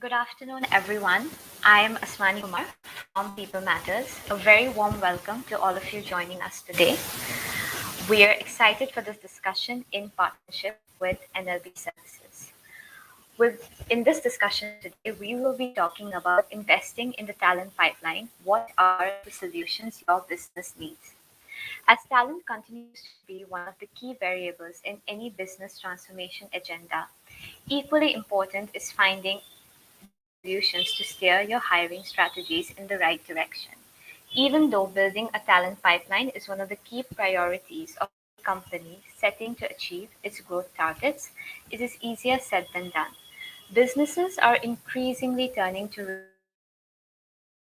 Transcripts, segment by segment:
Good afternoon, everyone. I am Asmani Kumar from People Matters. A very warm welcome to all of you joining us today. We are excited for this discussion in partnership with NLB Services. In this discussion today, we will be talking about investing in the talent pipeline. What are the solutions your business needs? As talent continues to be one of the key variables in any business transformation agenda, equally important is finding the solutions to steer your hiring strategies in the right direction. Even though building a talent pipeline is one of the key priorities of any company setting to achieve its growth targets, it is easier said than done. Businesses are increasingly turning to recruitment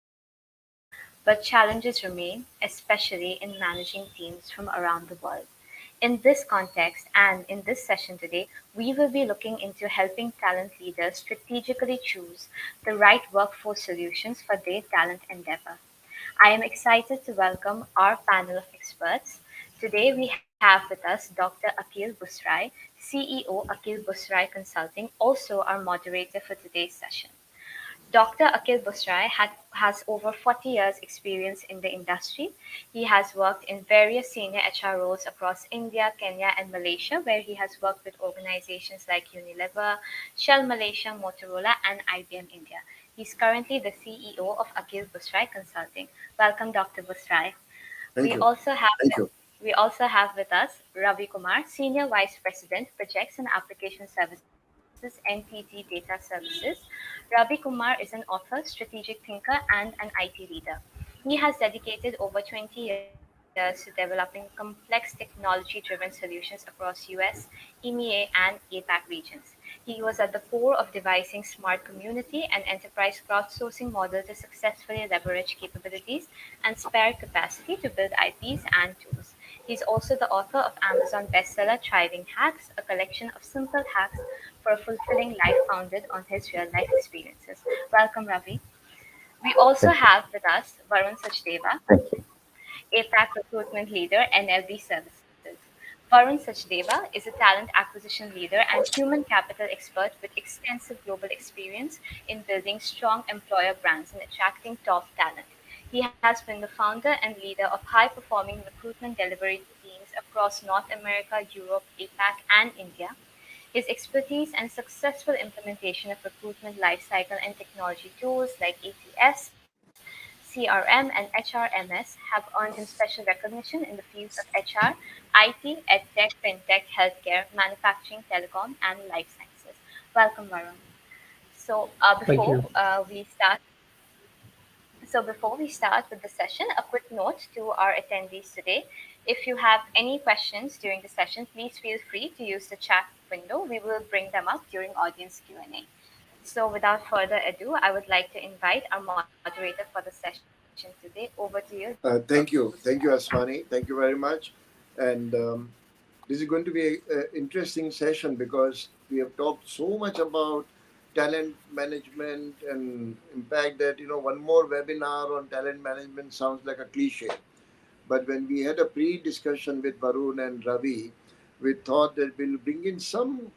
for talent acquisition, but challenges remain, especially in managing teams from around the world. In this context and in this session today, we will be looking into helping talent leaders strategically choose the right workforce solutions for their talent endeavor. I am excited to welcome our panel of experts. Today we have with us Dr. Akil Busrai, CEO Akil Busrai Consulting, also our moderator for today's session. Dr. Akil Busrai has over 40 years' experience in the industry. He has worked in various senior HR roles across India, Kenya, and Malaysia, where he has worked with organizations like Unilever, Shell Malaysia, Motorola, and IBM India. He's currently the CEO of Akil Busrai Consulting. Welcome, Dr. Busrai. Thank We you. also have we also have with us Ravi Kumar, Senior Vice President, Projects and Application Services, NTT Data Services. Ravi Kumar is an author, strategic thinker, and an IT leader. He has dedicated over 20 years to developing complex technology-driven solutions across US, EMEA, and APAC regions. He was at the core of devising smart community and enterprise crowdsourcing model to successfully leverage capabilities and spare capacity to build IPs and tools. He's also the author of Amazon bestseller Thriving Hacks, a collection of simple hacks for a fulfilling life founded on his real life experiences. Welcome, Ravi. We also Thank you. have with us Varun Sachdeva, Thank you. APAC recruitment leader, NLB Services. Varun Sachdeva is a talent acquisition leader and human capital expert with extensive global experience in building strong employer brands and attracting top talent. He has been the founder and leader of high performing recruitment delivery teams across North America, Europe, APAC, and India. His expertise and successful implementation of recruitment lifecycle and technology tools like ATS, CRM, and HRMS have earned him special recognition in the fields of HR, IT, EdTech, FinTech, healthcare, manufacturing, telecom, and life sciences. Welcome, Varun. So, Thank you. before we start with the session, a quick note to our attendees today. If you have any questions during the session, please feel free to use the chat window. We will bring them up during audience Q&A. So without further ado, I would like to invite our moderator for the session today. Over to you, Dr. Thank Busrai. you. Thank you, Asmani. Thank you very much. And this is going to be an interesting session because we have talked so much about talent management and impact that, one more webinar on talent management sounds like a cliche. But when we had a pre-discussion with Varun and Ravi, we thought that we'll bring in some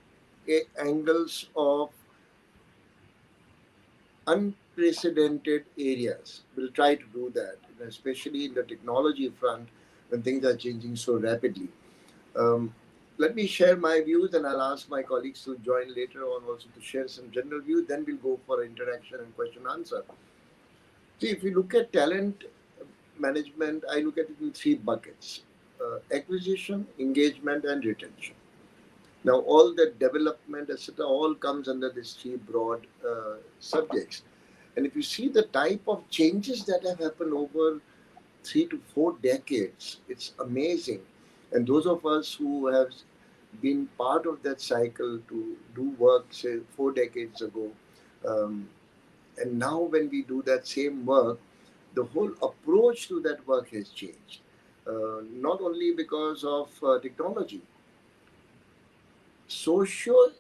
angles of unprecedented areas. We'll try to do that, especially in the technology front when things are changing so rapidly. Um, Let me share my views and I'll ask my colleagues to join later on also to share some general views. Then we'll go for interaction and question answer. See, if you look at talent management, I look at it in three buckets: acquisition, engagement, and retention. Now, all the development, etc., all comes under these three broad subjects. And if you see the type of changes that have happened over 3 to 4 decades, it's amazing. And those of us who have been part of that cycle to do work, say, 4 decades ago, um, and now when we do that same work, the whole approach to that work has changed. Not only because of technology, social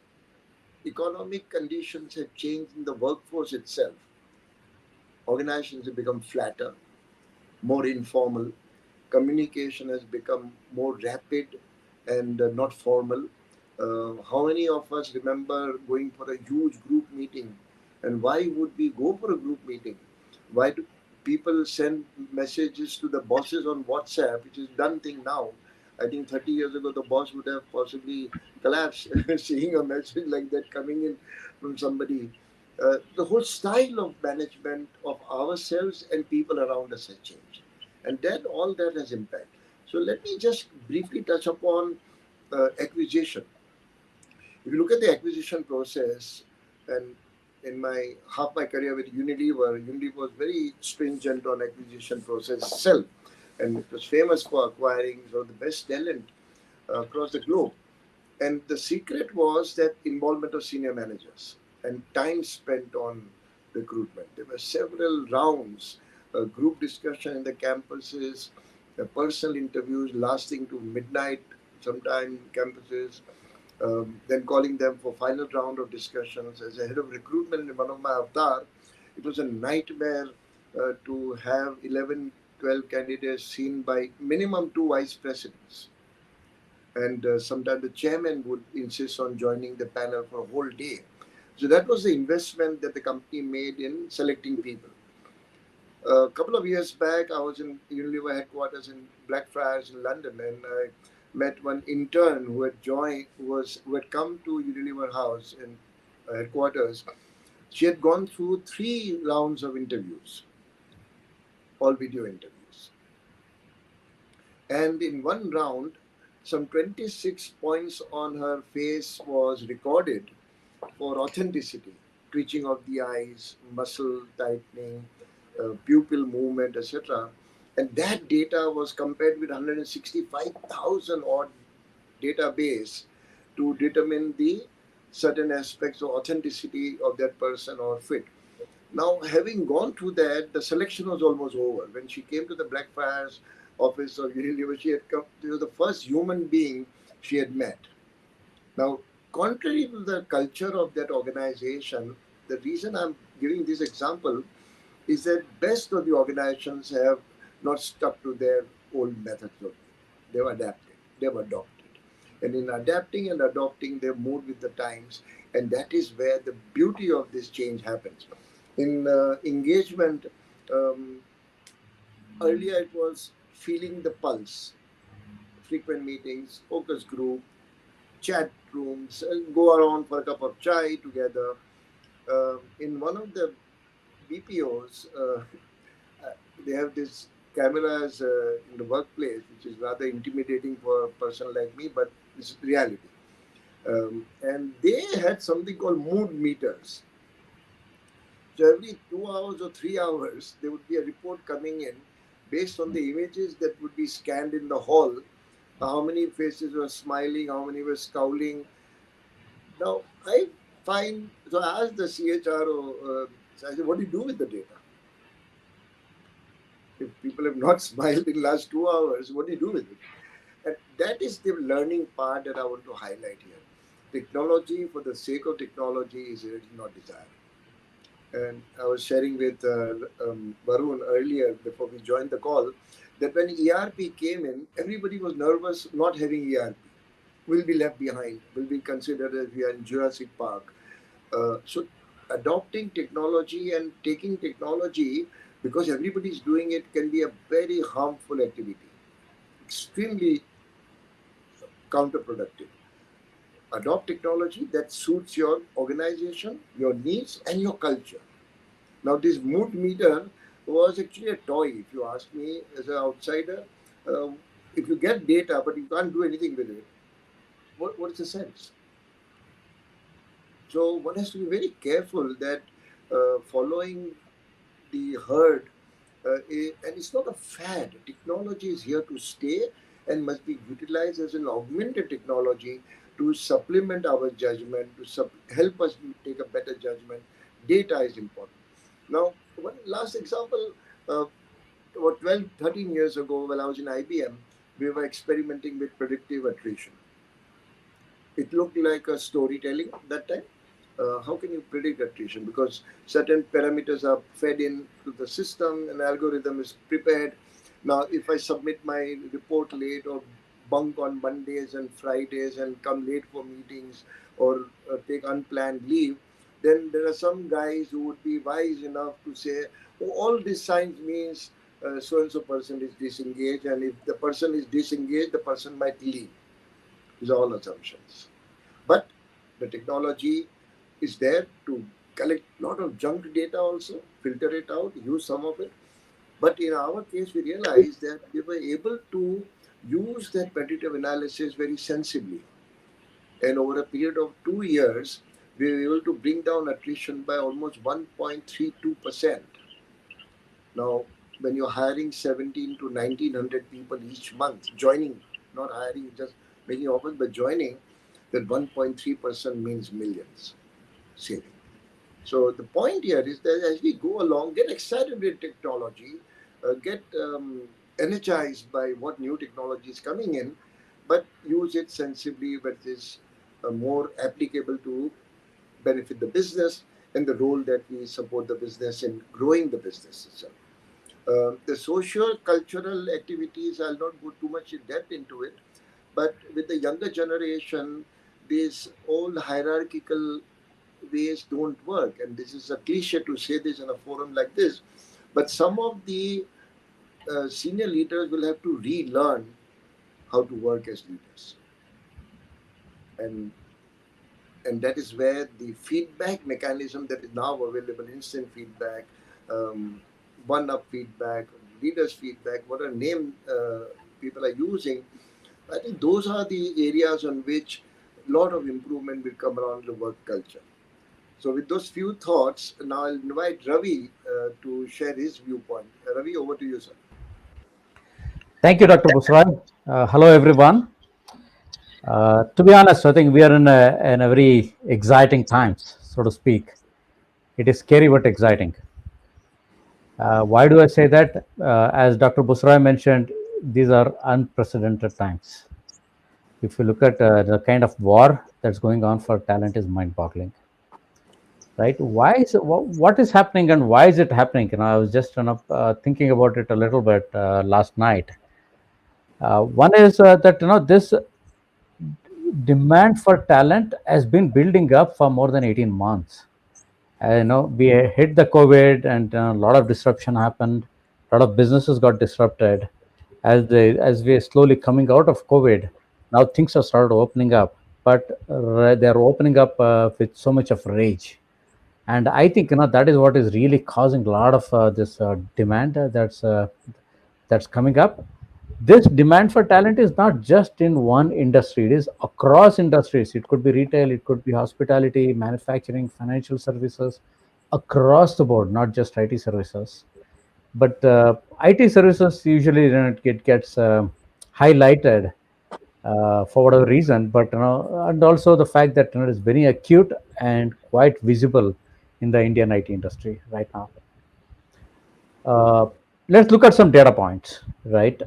economic conditions have changed in the workforce itself. Organizations have become flatter, more informal. Communication has become more rapid and not formal. How many of us remember going for a huge group meeting And why would we go for a group meeting? Why do people send messages to the bosses on WhatsApp, which is done thing now? I think 30 years ago, the boss would have possibly collapsed seeing a message like that coming in from somebody. The whole style of management of ourselves and people around us has changed. And that all that has impact. So let me just briefly touch upon acquisition. If you look at the acquisition process, and in my half my career with Unilever was very stringent on acquisition process itself, and it was famous for acquiring some of the best talent across the globe. And the secret was that involvement of senior managers and time spent on recruitment. There were several rounds, group discussion in the campuses, personal interviews lasting to midnight, sometime campuses, then calling them for final round of discussions. As a head of recruitment in one of my avatar, it was a nightmare to have 11, 12 candidates seen by minimum two vice presidents. And sometimes the chairman would insist on joining the panel for a whole day. So that was the investment that the company made in selecting people. A couple of years back, I was in Unilever headquarters in Blackfriars in London, and I met one intern who had joined, who had come to Unilever House in headquarters. She had gone through 3 rounds of interviews, all video interviews, and in one round, some 26 points on her face was recorded for authenticity, twitching of the eyes, muscle tightening, pupil movement, etc. And that data was compared with 165,000 odd database to determine the certain aspects of authenticity of that person or fit. Now, having gone through that, the selection was almost over. When she came to the Blackfriars office of Unilever, she had come, she was the first human being she had met. Now, contrary to the culture of that organization, the reason I'm giving this example is that best of the organizations have not stuck to their old methods only. They've adapted, they've adopted. And in adapting and adopting, they've moved with the times. And that is where the beauty of this change happens. In engagement, um, earlier it was feeling the pulse, frequent meetings, focus group, chat rooms, go around for a cup of chai together. In one of the BPOs, they have this cameras in the workplace, which is rather intimidating for a person like me, but it's reality. And they had something called mood meters. So every 2 hours or 3 hours, there would be a report coming in based on the images that would be scanned in the hall. How many faces were smiling, how many were scowling. Now, I find, so I asked the CHRO, so I said, what do you do with the data? If people have not smiled in the last 2 hours, what do you do with it? And that is the learning part that I want to highlight here. Technology, for the sake of technology, is really not desirable. And I was sharing with Varun earlier before we joined the call that when ERP came in, everybody was nervous not having ERP. We'll be left behind. We'll be considered as we are in Jurassic Park. So adopting technology and taking technology because everybody is doing it can be a very harmful activity, extremely counterproductive. Adopt technology that suits your organization, your needs, and your culture. Now, this mood meter was actually a toy, if you ask me as an outsider. Uh, if you get data but you can't do anything with it, what's the sense? So one has to be very careful that following the herd, and it's not a fad. Technology is here to stay and must be utilized as an augmented technology to supplement our judgment, to help us take a better judgment. Data is important. Now, one last example, about 12, 13 years ago, when I was in IBM, we were experimenting with predictive attrition. It looked like a storytelling at that time. How can you predict attrition? Because certain parameters are fed into the system, an algorithm is prepared. Now, if I submit my report late or bunk on Mondays and Fridays and come late for meetings or take unplanned leave, then there are some guys who would be wise enough to say, oh, all these signs means so and so person is disengaged, and if the person is disengaged, the person might leave. These are all assumptions. But the technology is there to collect a lot of junk data also, filter it out, use some of it. But in our case, we realized that we were able to use that predictive analysis very sensibly. And over a period of 2 years, we were able to bring down attrition by almost 1.32%. Now, when you're hiring 17 to 1900 people each month, joining, not hiring, just making offers, but joining, that 1.3% means millions saving. So the point here is that as we go along, get excited with technology, get energized by what new technology is coming in, but use it sensibly, but it is more applicable to benefit the business and the role that we support the business in growing the business itself. The social cultural activities, I'll not go too much in depth into it, but with the younger generation, these old hierarchical ways don't work. And this is a cliche to say this in a forum like this, but some of the senior leaders will have to relearn how to work as leaders. And and that is where the feedback mechanism that is now available, instant feedback, one up feedback, leaders feedback, whatever name people are using, I think those are the areas on which a lot of improvement will come around the work culture. So with those few thoughts, now I'll invite Ravi to share his viewpoint. Ravi, over to you, sir. Thank you, Dr. Busrai. Hello, everyone. To be honest, I think we are in a very exciting times, so to speak. It is scary but exciting. Why do I say that? As Dr. Busrai mentioned, these are unprecedented times. If you look at the kind of war that's going on for talent is mind-boggling. Right? Why is what is happening and why is it happening? I was just thinking about it a little bit last night. One is that this demand for talent has been building up for more than 18 months. We hit the COVID and a lot of disruption happened. A lot of businesses got disrupted. As we are slowly coming out of COVID, now things have started opening up, but they're opening up with so much of rage. And I think that is what is really causing a lot of this demand that's coming up. This demand for talent is not just in one industry, it is across industries. It could be retail, it could be hospitality, manufacturing, financial services, across the board, not just IT services. But IT services usually it gets highlighted for whatever reason, but and also the fact that it is very acute and quite visible in the Indian IT industry right now. Let's look at some data points, right?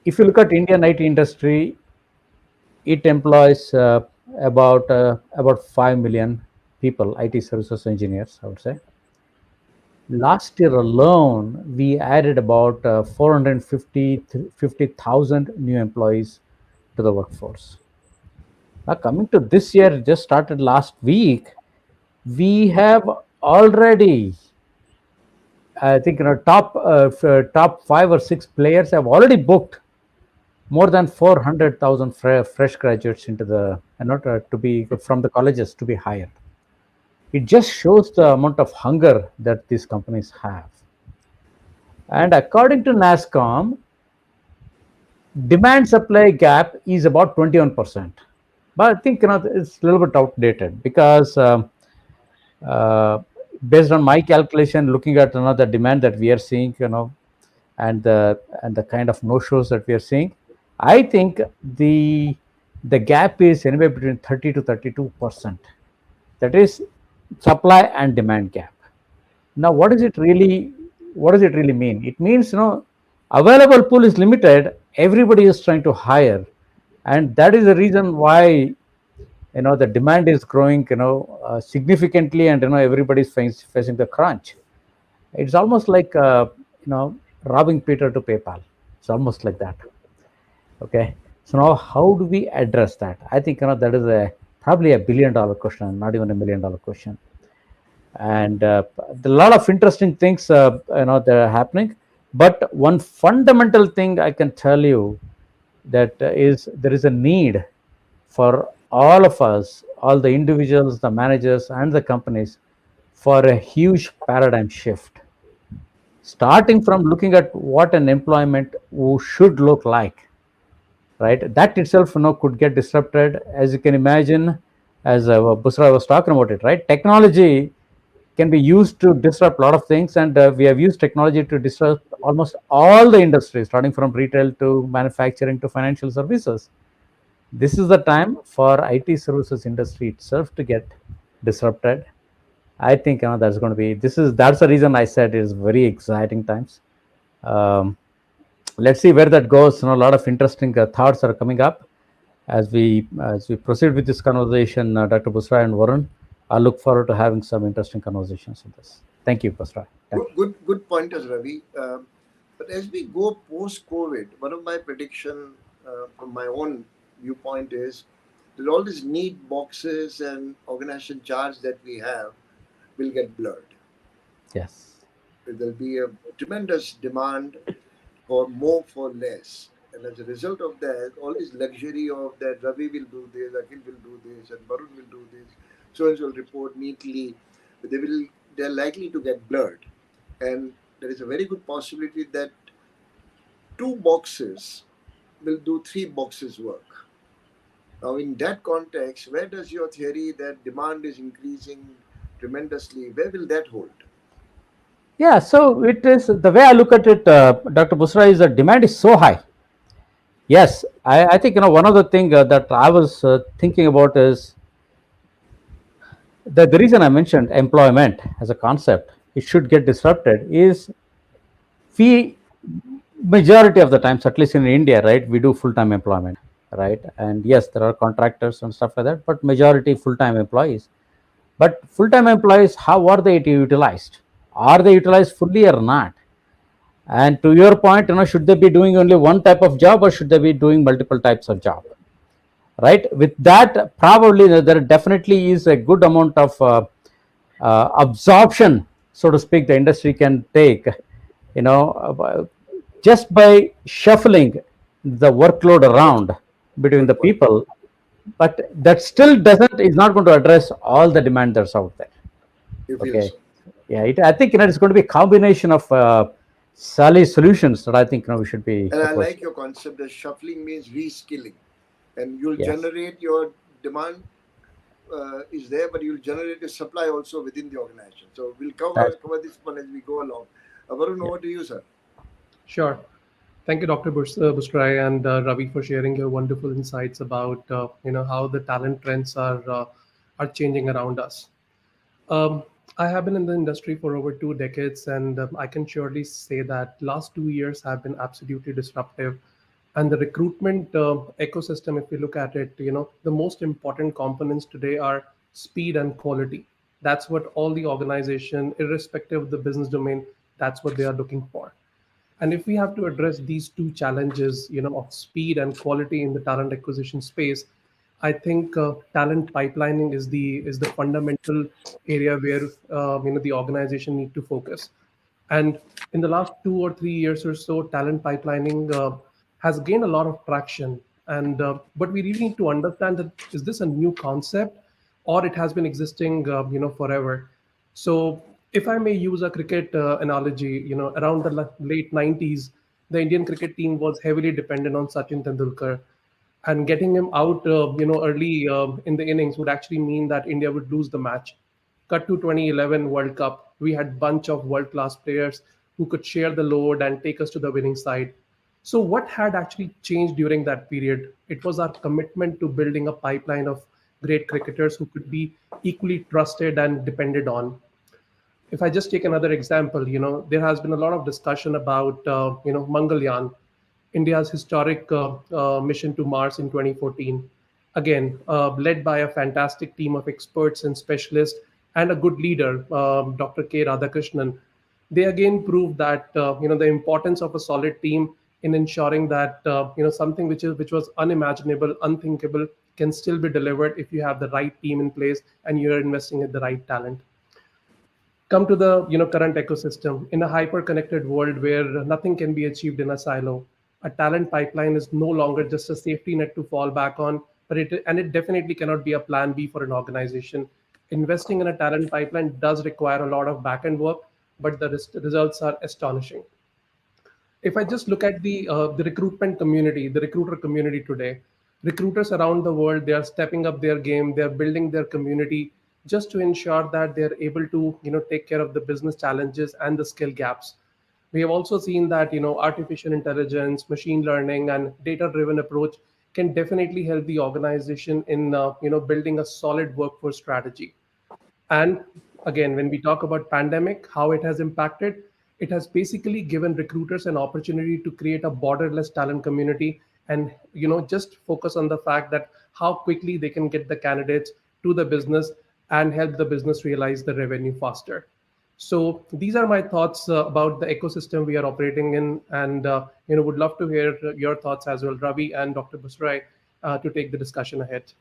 If you look at Indian IT industry, it employs about 5 million people, IT services engineers, I would say. Last year alone, we added about 450,000 new employees to the workforce. Now, coming to this year, just started last week, we have already, I think, top 5 or 6 players have already booked more than 400,000 fresh graduates into the to be from the colleges to be hired. It just shows the amount of hunger that these companies have. And according to NASSCOM, demand supply gap is about 21%. But I think it's a little bit outdated because based on my calculation, looking at the demand that we are seeing, and the kind of no-shows that we are seeing, I think the gap is anywhere between 30 to 32%. That is supply and demand gap. Now, what does it really mean? It means available pool is limited. Everybody is trying to hire, and that is the reason why the demand is growing significantly, and everybody is facing the crunch. It's almost like robbing Peter to pay Paul. It's almost like that. Okay, so now how do we address that? I think that probably $1 billion question, not even $1 million question. And a lot of interesting things that are happening. But one fundamental thing I can tell you that is there is a need for all of us, all the individuals, the managers, and the companies, for a huge paradigm shift, starting from looking at what an employment should look like. Right, that itself could get disrupted, as you can imagine, as Busra was talking about it. Right, technology can be used to disrupt a lot of things, and we have used technology to disrupt almost all the industries, starting from retail to manufacturing to financial services. This is the time for IT services industry itself to get disrupted. I think that's going to be, that's the reason I said it is very exciting times. Let's see where that goes. A lot of interesting thoughts are coming up as we proceed with this conversation. Dr. Busra and Varun, I look forward to having some interesting conversations on this. Thank you, Busra. Good pointers, Ravi. But as we go post-COVID, one of my prediction from my own viewpoint is that all these need boxes and organization charts that we have will get blurred. Yes. There'll be a tremendous demand for more for less. And as a result of that, all this luxury of that Ravi will do this, Akhil will do this, and Varun will do this, so and so will report neatly, they're likely to get blurred. And there is a very good possibility that 2 boxes will do 3 boxes work. Now, in that context, where does your theory that demand is increasing tremendously, where will that hold? Yeah, so it is, the way I look at it, Dr. Busra, is that demand is so high. Yes, I think one of the things that I was thinking about is the reason I mentioned employment as a concept, it should get disrupted, is we, majority of the times, at least in India, right, we do full-time employment, right? And yes, there are contractors and stuff like that, but majority full-time employees. But full-time employees, how are they utilized? Are they utilized fully or not? And to your point, should they be doing only one type of job, or should they be doing multiple types of job? Right. With that, probably there definitely is a good amount of absorption, so to speak, the industry can take, just by shuffling the workload around between the people. But that still is not going to address all the demand that's out there. Okay. So. Yeah, I think it's going to be a combination of solutions that I think we should be. And I like your concept that shuffling means reskilling, and you'll generate your demand is there, but you'll generate a supply also within the organization. So we'll cover this one as we go along. Varun, over to you, sir. Sure. Thank you, Dr. Busrai and Ravi, for sharing your wonderful insights about how the talent trends are changing around us. I have been in the industry for over 2 decades, and I can surely say that last 2 years have been absolutely disruptive. And the recruitment ecosystem, if we look at it, the most important components today are speed and quality. That's what all the organization, irrespective of the business domain, that's what they are looking for. And if we have to address these 2 challenges, of speed and quality in the talent acquisition space, I think talent pipelining is the fundamental area where the organization need to focus. And in the last 2 or 3 years or so, talent pipelining has gained a lot of traction. And but we really need to understand that, is this a new concept, or it has been existing forever? So if I may use a cricket analogy, around the late 90s, the Indian cricket team was heavily dependent on Sachin Tendulkar, and getting him out, early in the innings would actually mean that India would lose the match. Cut to 2011 World Cup, we had bunch of world-class players who could share the load and take us to the winning side. So what had actually changed during that period? It was our commitment to building a pipeline of great cricketers who could be equally trusted and depended on. If I just take another example, there has been a lot of discussion about, Mangalyaan, India's historic mission to Mars in 2014. Again, led by a fantastic team of experts and specialists and a good leader, Dr. K. Radhakrishnan. They again proved that, the importance of a solid team in ensuring that something which was unimaginable, unthinkable, can still be delivered if you have the right team in place and you're investing in the right talent. Come to the current ecosystem in a hyper connected world where nothing can be achieved in a silo. A talent pipeline is no longer just a safety net to fall back on, but it definitely cannot be a plan B for an organization. Investing in a talent pipeline does require a lot of back end work, but the results are astonishing. If I just look at the recruitment community, the recruiter community today, recruiters around the world, they are stepping up their game. They are building their community just to ensure that they are able to take care of the business challenges and the skill gaps. We have also seen that artificial intelligence, machine learning, and data driven approach can definitely help the organization in building a solid workforce strategy. And again, when we talk about pandemic, how it has impacted, it has basically given recruiters an opportunity to create a borderless talent community and just focus on the fact that how quickly they can get the candidates to the business and help the business realize the revenue faster. So these are my thoughts about the ecosystem we are operating in, and would love to hear your thoughts as well, Ravi and Dr. Busrai, to take the discussion ahead.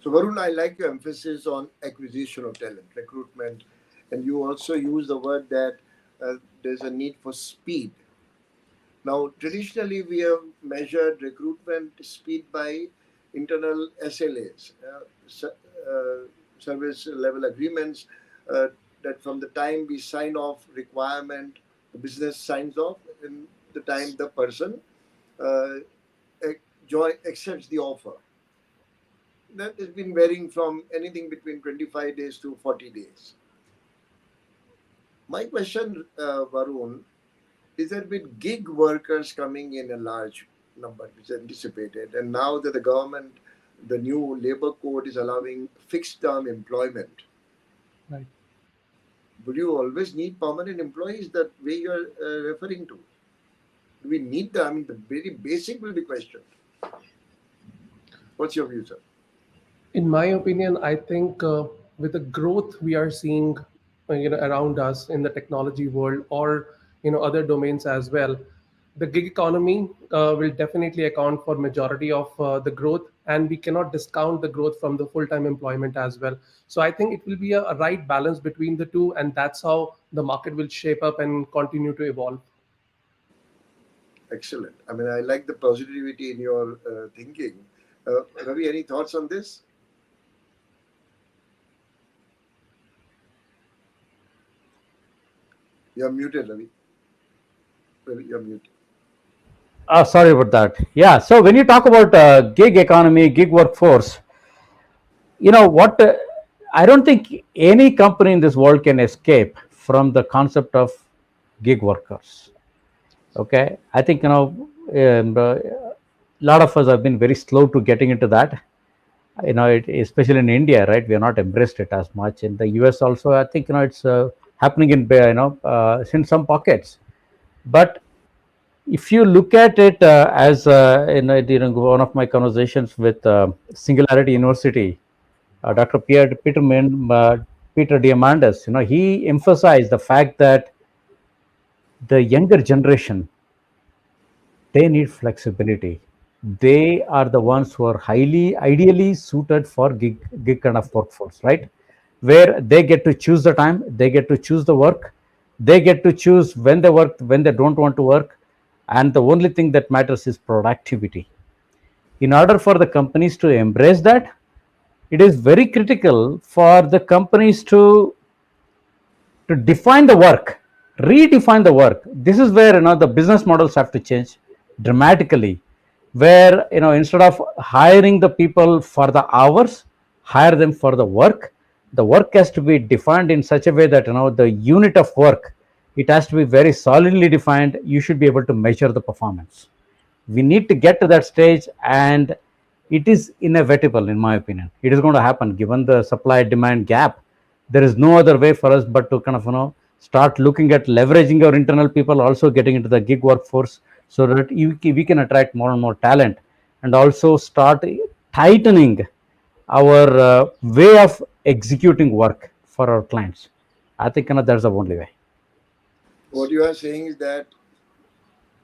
So, Varun, I like your emphasis on acquisition of talent, recruitment, and you also use the word that there's a need for speed. Now, traditionally, we have measured recruitment speed by internal SLAs, service level agreements, that from the time we sign off requirement, the business signs off, and the time the person accepts the offer. That has been varying from anything between 25 days to 40 days. My question, Varun, is that with gig workers coming in a large number, which is anticipated, and now that the government, the new labor code is allowing fixed term employment, Right. would you always need permanent employees that way you're referring to? Do we need them? I mean, the very basic will be questioned. What's your view, sir? In my opinion, I think with the growth we are seeing, around us in the technology world or other domains as well, the gig economy will definitely account for majority of the growth, and we cannot discount the growth from the full-time employment as well. So I think it will be a right balance between the two, and that's how the market will shape up and continue to evolve. Excellent. I mean, I like the positivity in your thinking. Ravi, any thoughts on this? You're muted, Ravi. Ravi, you're muted. Sorry about that. Yeah. So when you talk about gig economy, gig workforce, you know what? I don't think any company in this world can escape from the concept of gig workers. Okay. I think a lot of us have been very slow to getting into that. Especially in India, right? We have not embraced it as much. In the US also, I think it's happening in in some pockets. But if you look at it as one of my conversations with Singularity University, Dr. Peter Diamandis, he emphasized the fact that the younger generation, they need flexibility. They are the ones who are highly ideally suited for gig kind of workforce, right? Where they get to choose the time, they get to choose the work, they get to choose when they work, when they don't want to work, and the only thing that matters is productivity. In order for the companies to embrace that, it is very critical for the companies to define the work, redefine the work. This is where the business models have to change dramatically, where instead of hiring the people for the hours, hire them for the work. The work has to be defined in such a way that the unit of work, it has to be very solidly defined. You should be able to measure the performance. We need to get to that stage, and it is inevitable. In my opinion, it is going to happen given the supply demand gap. There is no other way for us but to kind of start looking at leveraging our internal people, also getting into the gig workforce, so that we can attract more and more talent, and also start tightening our way of executing work for our clients. I think that's the only way. What you are saying is that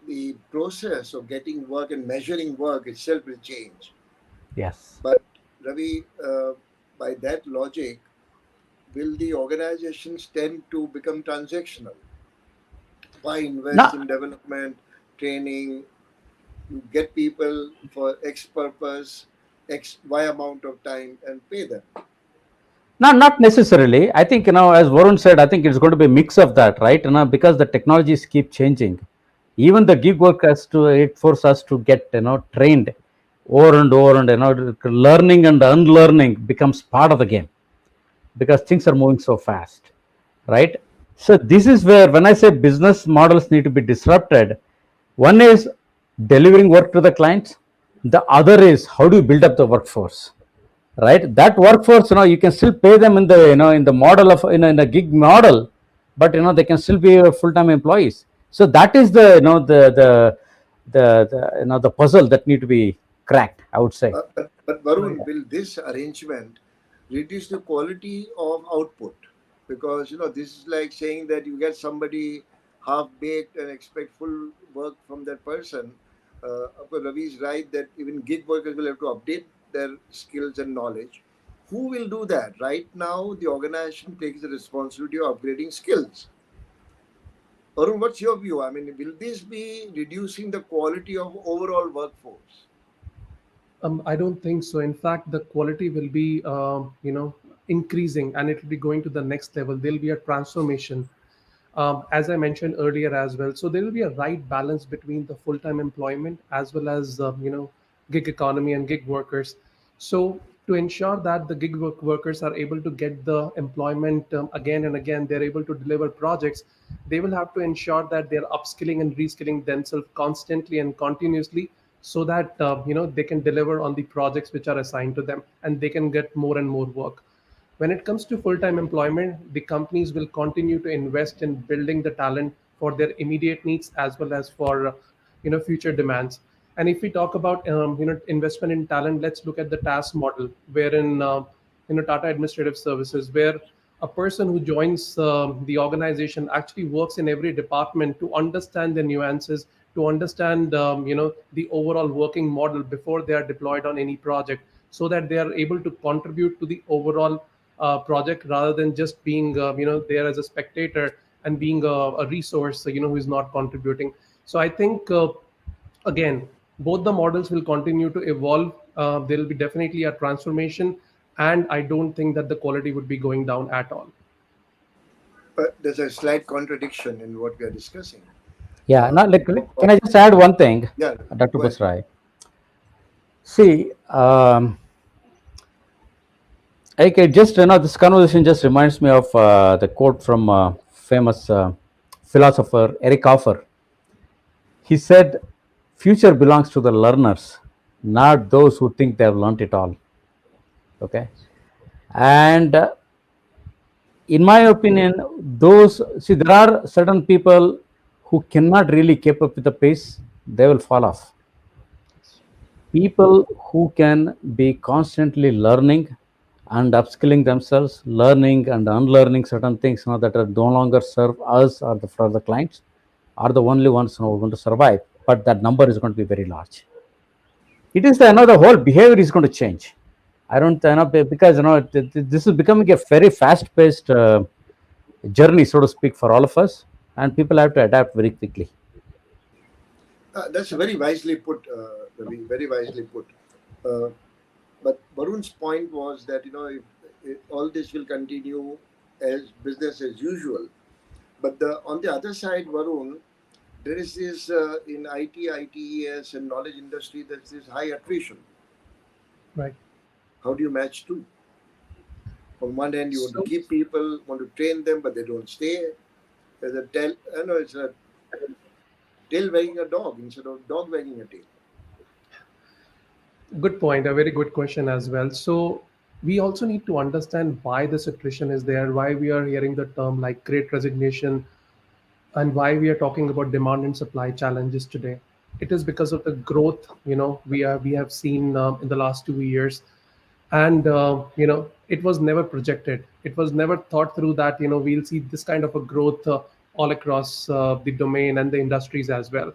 the process of getting work and measuring work itself will change. Yes. But Ravi, by that logic, will the organizations tend to become transactional? Why invest Now, in development, training, you get people for X purpose, X Y amount of time, and pay them? not necessarily. I think, as Varun said, I think it's going to be a mix of that, right? Because the technologies keep changing. Even the gig work has to, it forces us to get, trained over and over, and, learning and unlearning becomes part of the game because things are moving so fast, right? So this is where, when I say business models need to be disrupted, one is delivering work to the clients. The other is how do you build up the workforce, right? That workforce, you can still pay them in the, in the model of, in a gig model, but they can still be full-time employees. So that is the, the puzzle that need to be cracked, I would say. But Varun, will this arrangement reduce the quality of output? Because this is like saying that you get somebody half baked and expect full work from that person. Of course, Ravi is right that even gig workers will have to update their skills and knowledge. Who will do that? Right now, the organization takes the responsibility of upgrading skills. Arun, what's your view? I mean, will this be reducing the quality of overall workforce? I don't think so. In fact, the quality will be, increasing, and it will be going to the next level. There'll be a transformation, as I mentioned earlier as well. So there will be a right balance between the full-time employment as well as, gig economy and gig workers. So to ensure that the workers are able to get the employment again and again, they're able to deliver projects. They will have to ensure that they're upskilling and reskilling themselves constantly and continuously, so that they can deliver on the projects which are assigned to them, and they can get more and more work. When it comes to full-time employment, the companies will continue to invest in building the talent for their immediate needs as well as for future demands. And if we talk about investment in talent, let's look at the task model, wherein Tata Administrative Services, where a person who joins the organization actually works in every department to understand the nuances, to understand the overall working model before they are deployed on any project, so that they are able to contribute to the overall project, rather than just being there as a spectator and being a resource who is not contributing. So I think again, both the models will continue to evolve. There will be definitely a transformation, and I don't think that the quality would be going down at all. But there's a slight contradiction in what we are discussing. Yeah. Now, For- can I just add one thing, yeah, Dr. go ahead. Busrai? See, okay, just this conversation just reminds me of the quote from famous philosopher Eric Hoffer. He said, "Future belongs to the learners, not those who think they have learnt it all." Okay, and in my opinion, there are certain people who cannot really keep up with the pace; they will fall off. People who can be constantly learning and upskilling themselves, learning and unlearning certain things that are no longer serve us or for the clients, are the only ones who are going to survive. But that number is going to be very large. It is the whole behavior is going to change. I don't because this is becoming a very fast-paced journey, so to speak, for all of us, and people have to adapt very quickly. That's very wisely put, Ravi, very wisely put. Uh, but Varun's point was that if all this will continue as business as usual. But on the other side, Varun, there is this in IT, ITES, and knowledge industry. There's this high attrition. Right. How do you match two? On one hand, you want to keep people, want to train them, but they don't stay. There's a it's a tail wagging a dog instead of dog wagging a tail. Good point. A very good question as well. So we also need to understand why this attrition is there, why we are hearing the term like great resignation, and why we are talking about demand and supply challenges today. It is because of the growth we have seen in the last 2 years, and it was never projected. It was never thought through that we'll see this kind of a growth all across the domain and the industries as well.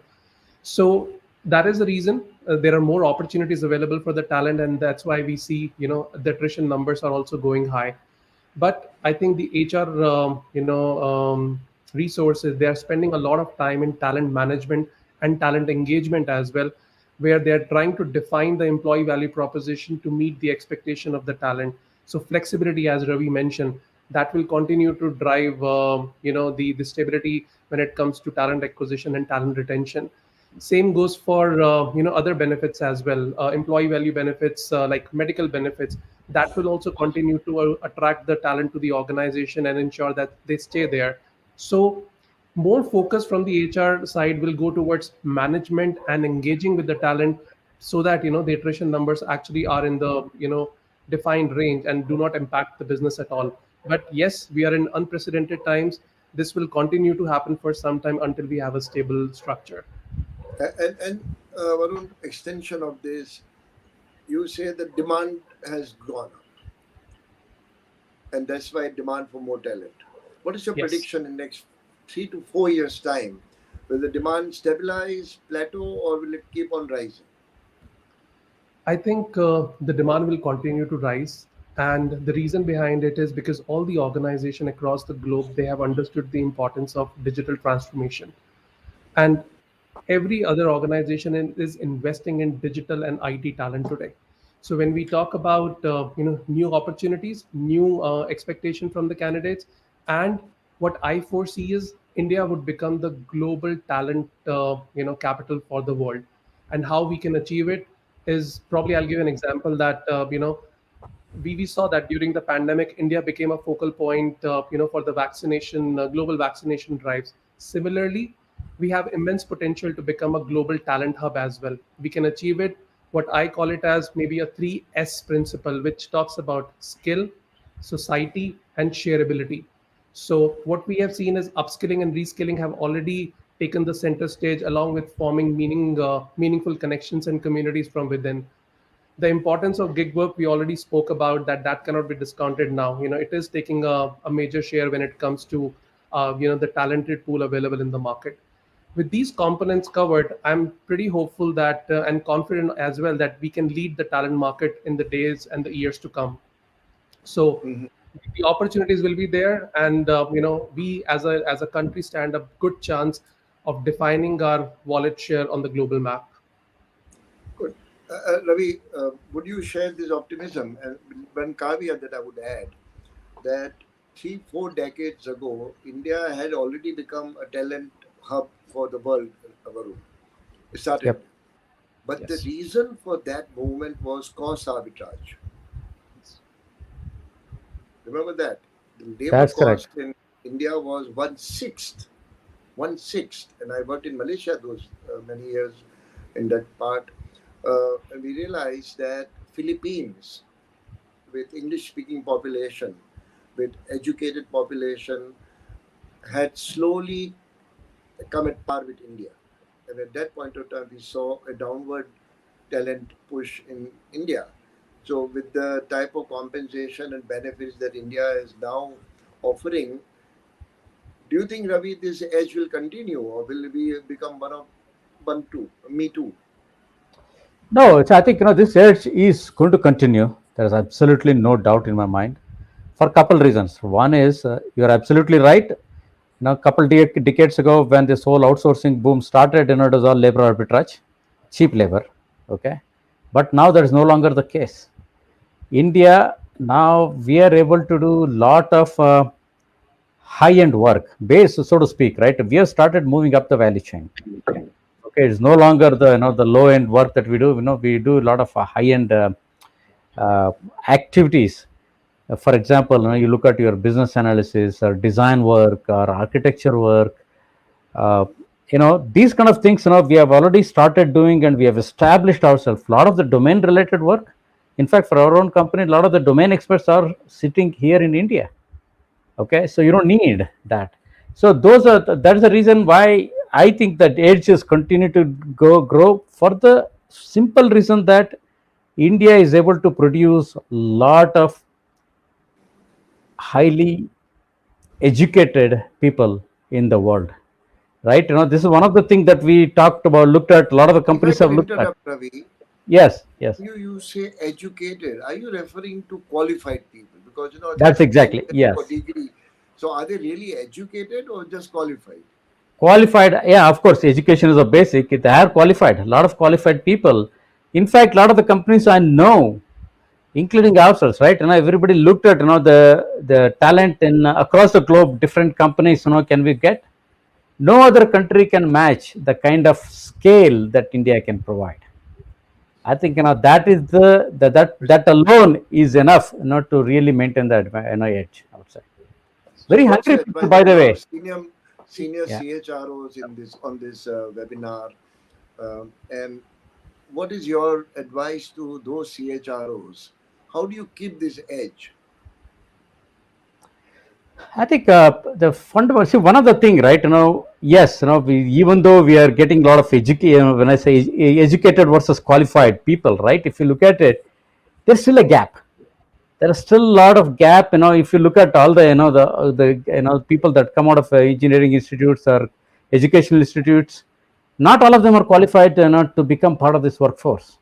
So that is the reason there are more opportunities available for the talent, and that's why we see, the attrition numbers are also going high. But I think the HR, resources, they are spending a lot of time in talent management and talent engagement as well, where they are trying to define the employee value proposition to meet the expectation of the talent. So flexibility, as Ravi mentioned, that will continue to drive, the stability when it comes to talent acquisition and talent retention. Same goes for, other benefits as well, employee value benefits, like medical benefits. That will also continue to attract the talent to the organization and ensure that they stay there. So more focus from the HR side will go towards management and engaging with the talent, so that the attrition numbers actually are in the defined range and do not impact the business at all. But yes, we are in unprecedented times. This will continue to happen for some time until we have a stable structure. And Varun, extension of this, you say the demand has gone up, and that's why demand for more talent. What is your Yes. prediction in next 3 to 4 years time? Will the demand stabilize, plateau, or will it keep on rising? I think the demand will continue to rise, and the reason behind it is because all the organization across the globe, they have understood the importance of digital transformation, and every other organization is investing in digital and IT talent today. So when we talk about new opportunities, new expectation from the candidates, and what I foresee is India would become the global talent capital for the world. And how we can achieve it is, probably I'll give an example that we saw that during the pandemic, India became a focal point, for the vaccination, global vaccination drives. Similarly, we have immense potential to become a global talent hub as well. We can achieve it, what I call it as maybe a 3S principle, which talks about skill, society, and shareability. So what we have seen is upskilling and reskilling have already taken the center stage, along with forming meaningful connections and communities from within. The importance of gig work, we already spoke about that cannot be discounted now. It is taking a major share when it comes to the talented pool available in the market. With these components covered, I'm pretty hopeful that and confident as well that we can lead the talent market in the days and the years to come. So Mhm. the opportunities will be there, and we as a country stand a good chance of defining our wallet share on the global map. Good. Ravi, would you share this optimism? And one caveat that I would add, that 3, 4 decades ago, India had already become a talent hub for the world, Varun. It started. Yep. But the Yes. reason for that movement was cost arbitrage. Remember that? The labor That's cost correct. in India was one sixth, and I worked in Malaysia those many years in that part. And we realized that Philippines, with English-speaking population, with educated population, had slowly come at par with India. And at that point of time, we saw a downward talent push in India. So, with the type of compensation and benefits that India is now offering, do you think, Ravi, this edge will continue, or will we become one two, me too? No, I think this surge is going to continue. There is absolutely no doubt in my mind, for a couple reasons. One is you are absolutely right. Now, a couple decades ago, when this whole outsourcing boom started, it was all labor arbitrage, cheap labor. Okay, but now that is no longer the case. India, now we are able to do lot of high-end work, base, so to speak. Right, we have started moving up the value chain. Okay, it's no longer the the low end work that we do. We do a lot of high end uh, activities. For example, you look at your business analysis or design work or architecture work. uh, these kind of things, we have already started doing, and we have established ourselves a lot of the domain related work. In fact, for our own company, a lot of the domain experts are sitting here in India. Okay, so you don't need that. So those are that's the reason why I think that edges continue to grow, for the simple reason that India is able to produce a lot of highly educated people in the world. right? This is one of the things that we talked about, looked at. A lot of the If I companies have can looked at. interrupt, Ravi, Yes, yes, you say educated, are you referring to qualified people? Because there's that's a thing exactly, that for yes. degree. So are they really educated or just qualified? Qualified, yeah, of course, education is a basic. They are qualified, a lot of qualified people. In fact, a lot of the companies I know, including ourselves, right? Everybody looked at the talent in across the globe, different companies. Can we get? No other country can match the kind of scale that India can provide. I think that is that alone is enough, to really maintain that edge. I would say So very what's hungry your people, advice? by the You have way. senior Yeah. CHROs in this on this webinar, and what is your advice to those CHROs? How do you keep this edge? I think the fundamental, see, one of the thing, right? Yes, even though we are getting a lot of education, when I say educated versus qualified people, right? If you look at it, there's still a gap. There is still a lot of gap. If you look at all the, the people that come out of engineering institutes or educational institutes, not all of them are qualified, to become part of this workforce,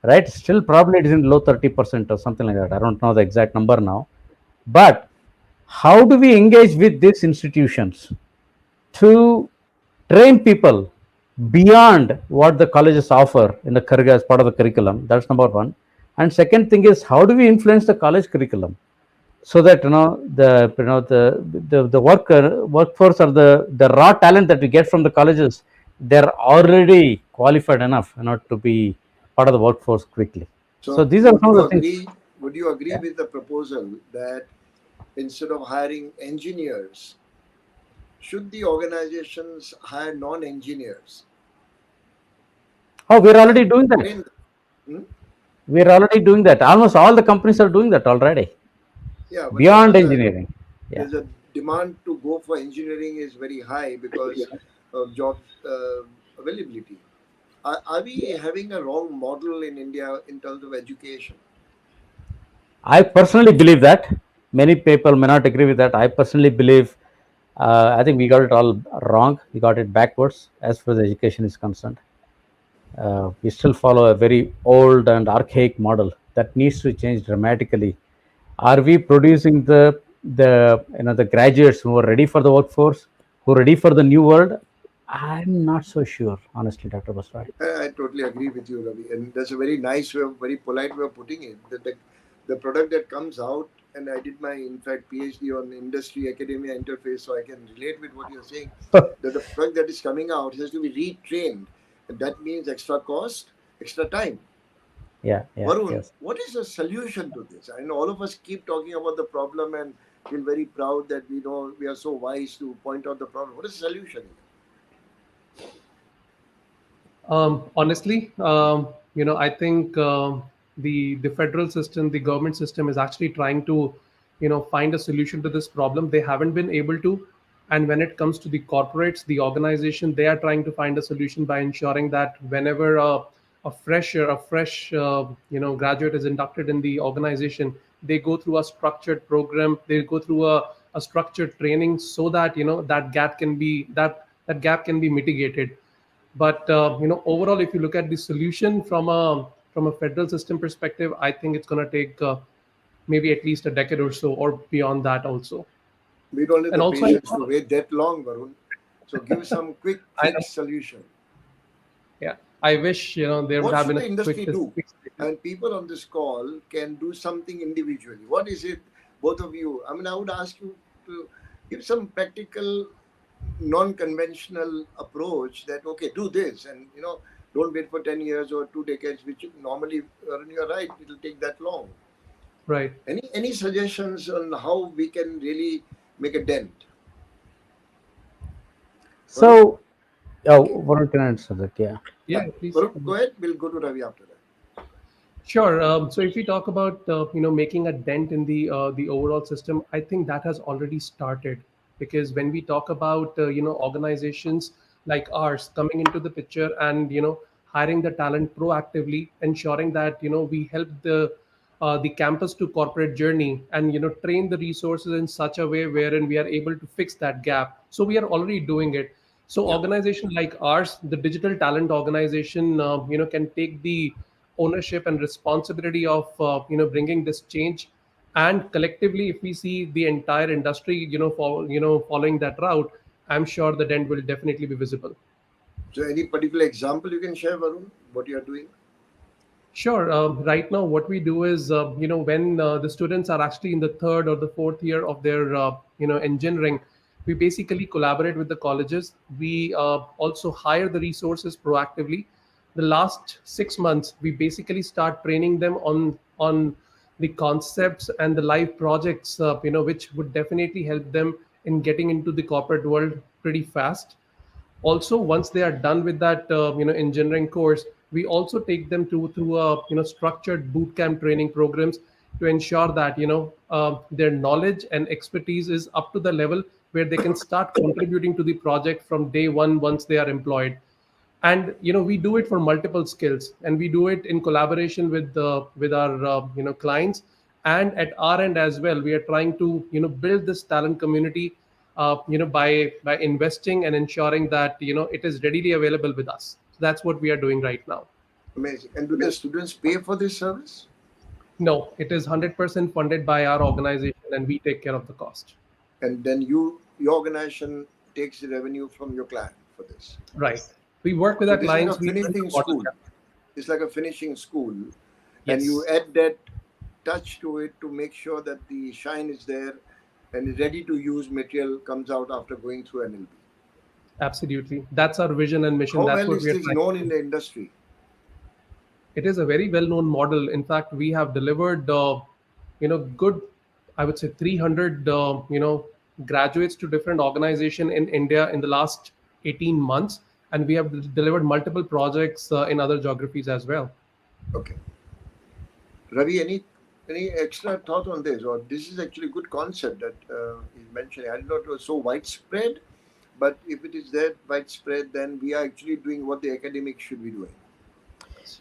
right? Still, probably it is in low 30% or something like that. I don't know the exact number now, but how do we engage with these institutions to train people beyond what the colleges offer in the curriculum as part of the curriculum? That's number one. And second thing is, how do we influence the college curriculum so that the workforce or the raw talent that we get from the colleges, they're already qualified enough to be part of the workforce quickly. So So these are some of the things. would you agree Yeah. with the proposal that instead of hiring engineers, should the organizations hire non-engineers Oh, we're already and doing that. train them? Hmm? We're already doing that. Almost all the companies are doing that already. Yeah, but Beyond engineering. Yeah. there's a demand to go for engineering is very high because of job availability. Are we having a wrong model in India in terms of education? I personally believe that. Many people may not agree with that. I personally believe, I think we got it all wrong. We got it backwards as far as education is concerned. We still follow a very old and archaic model that needs to change dramatically. Are we producing the graduates who are ready for the workforce, who are ready for the new world? I'm not so sure, honestly, Dr. Basrai. I totally agree with you, Ravi, and that's a very nice way, very polite way of putting it. The product that comes out, and I did my, in fact, PhD on industry academia interface, so I can relate with what you're saying. That the product that is coming out has to be retrained, and that means extra cost, extra time. Yeah, yeah, Varun, yes. what is the solution to this? I know all of us keep talking about the problem and feel very proud that we know we are so wise to point out the problem. What is the solution? Honestly, I think the federal system, the government system, is actually trying to, find a solution to this problem. They haven't been able to, and when it comes to the corporates, the organization, they are trying to find a solution by ensuring that whenever a fresh, graduate is inducted in the organization, they go through a structured program. They go through a structured training so that that gap can be mitigated. But overall, if you look at the solution from a federal system perspective, I think it's going to take maybe at least a decade or so, or beyond that also. We don't have And the also, patience to wait that long, Varun. So give some quick I know, fix solution. yeah, I wish there would What have should been the a quick industry do? fix. And people on this call can do something individually. What is it, both of you? I mean, I would ask you to give some practical, non-conventional approach that okay, do this, and don't wait for 10 years or 2 decades, which normally, when you're right, it'll take that long. Right. Any suggestions on how we can really make a dent? Varun? So, Okay. what can I answer that? Yeah. Yeah. Yeah, please. Varun, go ahead. We'll go to Ravi after that. Sure. So if we talk about making a dent in the overall system, I think that has already started, because when we talk about organizations like ours coming into the picture and hiring the talent proactively, ensuring that we help the campus to corporate journey, and train the resources in such a way wherein we are able to fix that gap. So we are already doing it. So Yeah. organization like ours, the digital talent organization, can take the ownership and responsibility of bringing this change. And collectively, if we see the entire industry following that route, I'm sure the dent will definitely be visible. So, any particular example you can share, Varun, what you are doing? Sure. Right now, what we do is, when the students are actually in the third or the fourth year of their, engineering, we basically collaborate with the colleges. We also hire the resources proactively. The last 6 months, we basically start training them on the concepts and the live projects, which would definitely help them in getting into the corporate world pretty fast. Also, once they are done with that engineering course, we also take them through a structured boot camp training programs to ensure that their knowledge and expertise is up to the level where they can start contributing to the project from day one once they are employed. And we do it for multiple skills, and we do it in collaboration with our clients. And at our end as well, we are trying to build this talent community by investing and ensuring that it is readily available with us. So that's what we are doing right now. Amazing. And do the students pay for this service? No, it is 100% funded by our organization, and we take care of the cost. And then your organization takes the revenue from your client for this. Right. We work with So our this is like clients. a We run the finishing model school. cap. It's like a finishing school, and Yes. you add that touch to it to make sure that the shine is there and ready to use material comes out after going through NLB. Absolutely. That's our vision and mission. How That's well what is we are this trying known to in do. the industry? It is a very well-known model. In fact, we have delivered, good, I would say, 300, graduates to different organization in India in the last 18 months, and we have delivered multiple projects in other geographies as well. Okay. Ravi, any extra thought on this? Or this is actually a good concept that he's mentioning. I did not know it was so widespread, but if it is that widespread, then we are actually doing what the academics should be doing.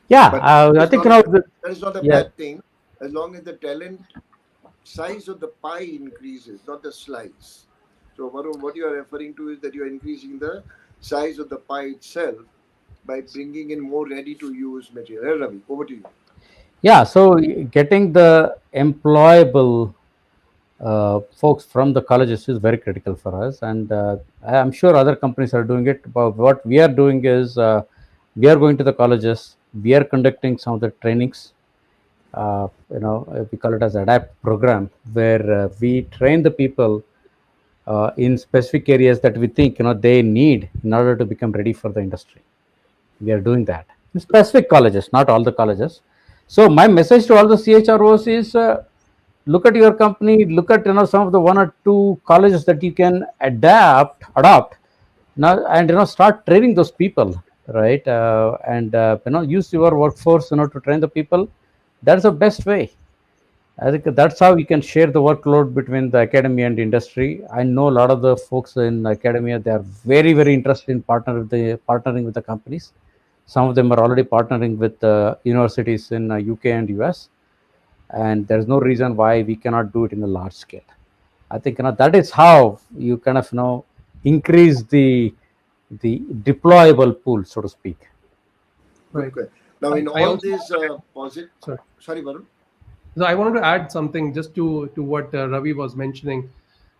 Yeah, But I it's think not a, that is not a yeah, bad thing as long as the talent size of the pie increases, not the slice. So, Varun, what you are referring to is that you are increasing the size of the pie itself by bringing in more ready to use material. Ravi, over to you. yeah. So getting the employable folks from the colleges is very critical for us, and I'm sure other companies are doing it. But what we are doing is we are going to the colleges. We are conducting some of the trainings. We call it as adapt program, where we train the people in specific areas that we think they need in order to become ready for the industry. We are doing that in specific colleges, not all the colleges. So my message to all the CHROs is look at your company, look at some of the one or two colleges that you can adopt now, and start training those people, right? And use your workforce to train the people. That's the best way. I think that's how you can share the workload between the academy and industry. I know a lot of the folks in academia, they are very, very interested in partnering with the companies. Some of them are already partnering with universities in UK and US, and there's no reason why we cannot do it in a large scale. I think that is how you kind of increase the deployable pool, so to speak. Good Right. question. Now, in I all also this positive, sorry. sorry, Varun. So I wanted to add something just to what Ravi was mentioning,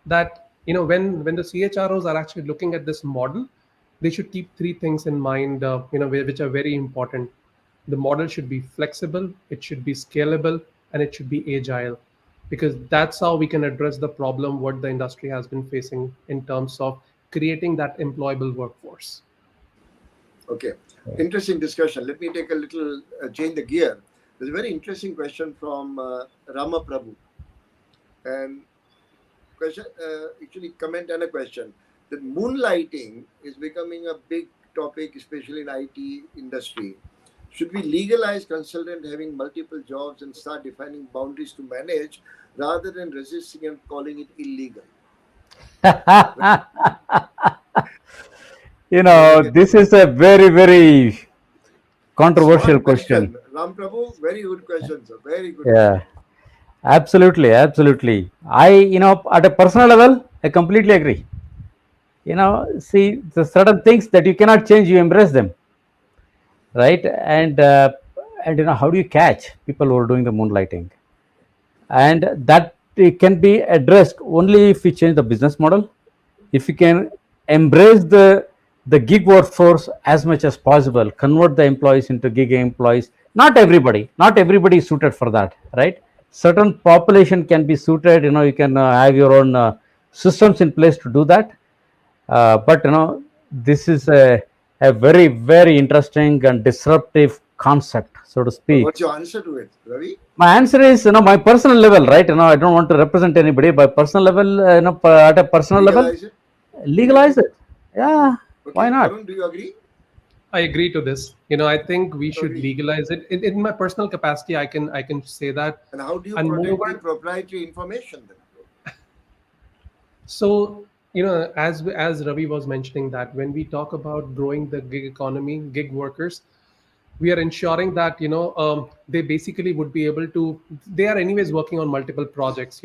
that when the CHROs are actually looking at this model, they should keep three things in mind, which are very important. The model should be flexible, it should be scalable, and it should be agile, because that's how we can address the problem what the industry has been facing in terms of creating that employable workforce. Okay, interesting discussion. Let me take a little change the gear. There's a very interesting question from Rama Prabhu, and question actually comment and a question. That moonlighting is becoming a big topic, especially in IT industry. Should we legalize consultant having multiple jobs and start defining boundaries to manage rather than resisting and calling it illegal? This is a very, very controversial Smart question. question. Ram Prabhu, very good question, sir. Very good Yeah, question. absolutely, absolutely. At a personal level, I completely agree. See, the certain things that you cannot change, you embrace them, right? And how do you catch people who are doing the moonlighting? And that it can be addressed only if we change the business model, if you can embrace the gig workforce as much as possible, convert the employees into gig employees. Not everybody is suited for that, right? Certain population can be suited. You can have your own systems in place to do that. But this is a very, very interesting and disruptive concept, so to speak. What's your answer to it, Ravi? My answer is, my personal level, right? I don't want to represent anybody. By personal level, at a personal level, legalize it. Yeah, why Okay, not? Arun, do you agree? I agree to this. I think we should Agree. legalize it. In my personal capacity, I can say that. And how do you And protect the moreover, proprietary information then? so as Ravi was mentioning, that when we talk about growing the gig economy, gig workers, we are ensuring that they basically would be able to. They are anyways working on multiple projects,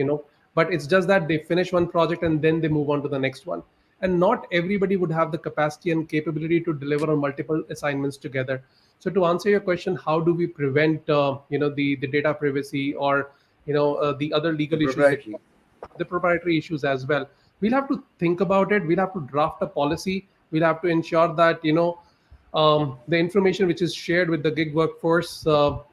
but it's just that they finish one project and then they move on to the next one. And not everybody would have the capacity and capability to deliver on multiple assignments together. So to answer your question, how do we prevent the data privacy, or the other legal The issues, proprietary. the proprietary issues as well? We'll have to think about it. We'll have to draft a policy. We'll have to ensure that the information which is shared with the gig workforce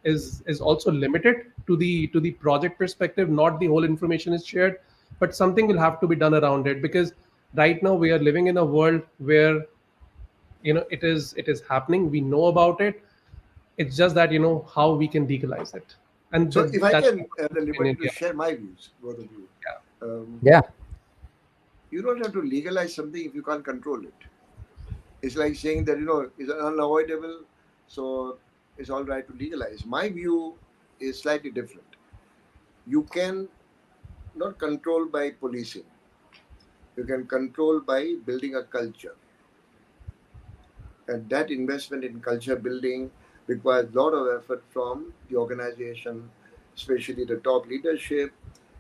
is also limited to the project perspective. Not the whole information is shared, but something will have to be done around it, because right now we are living in a world where it is happening. We know about it. It's just that how we can legalize it. And So if I that's can have the liberty to yeah. share my views, both of you. Yeah. Yeah, You don't have to legalize something if you can't control it. It's like saying that, it's unavoidable, so it's all right to legalize. My view is slightly different. You can not control by policing. You can control by building a culture. And that investment in culture building requires a lot of effort from the organization, especially the top leadership,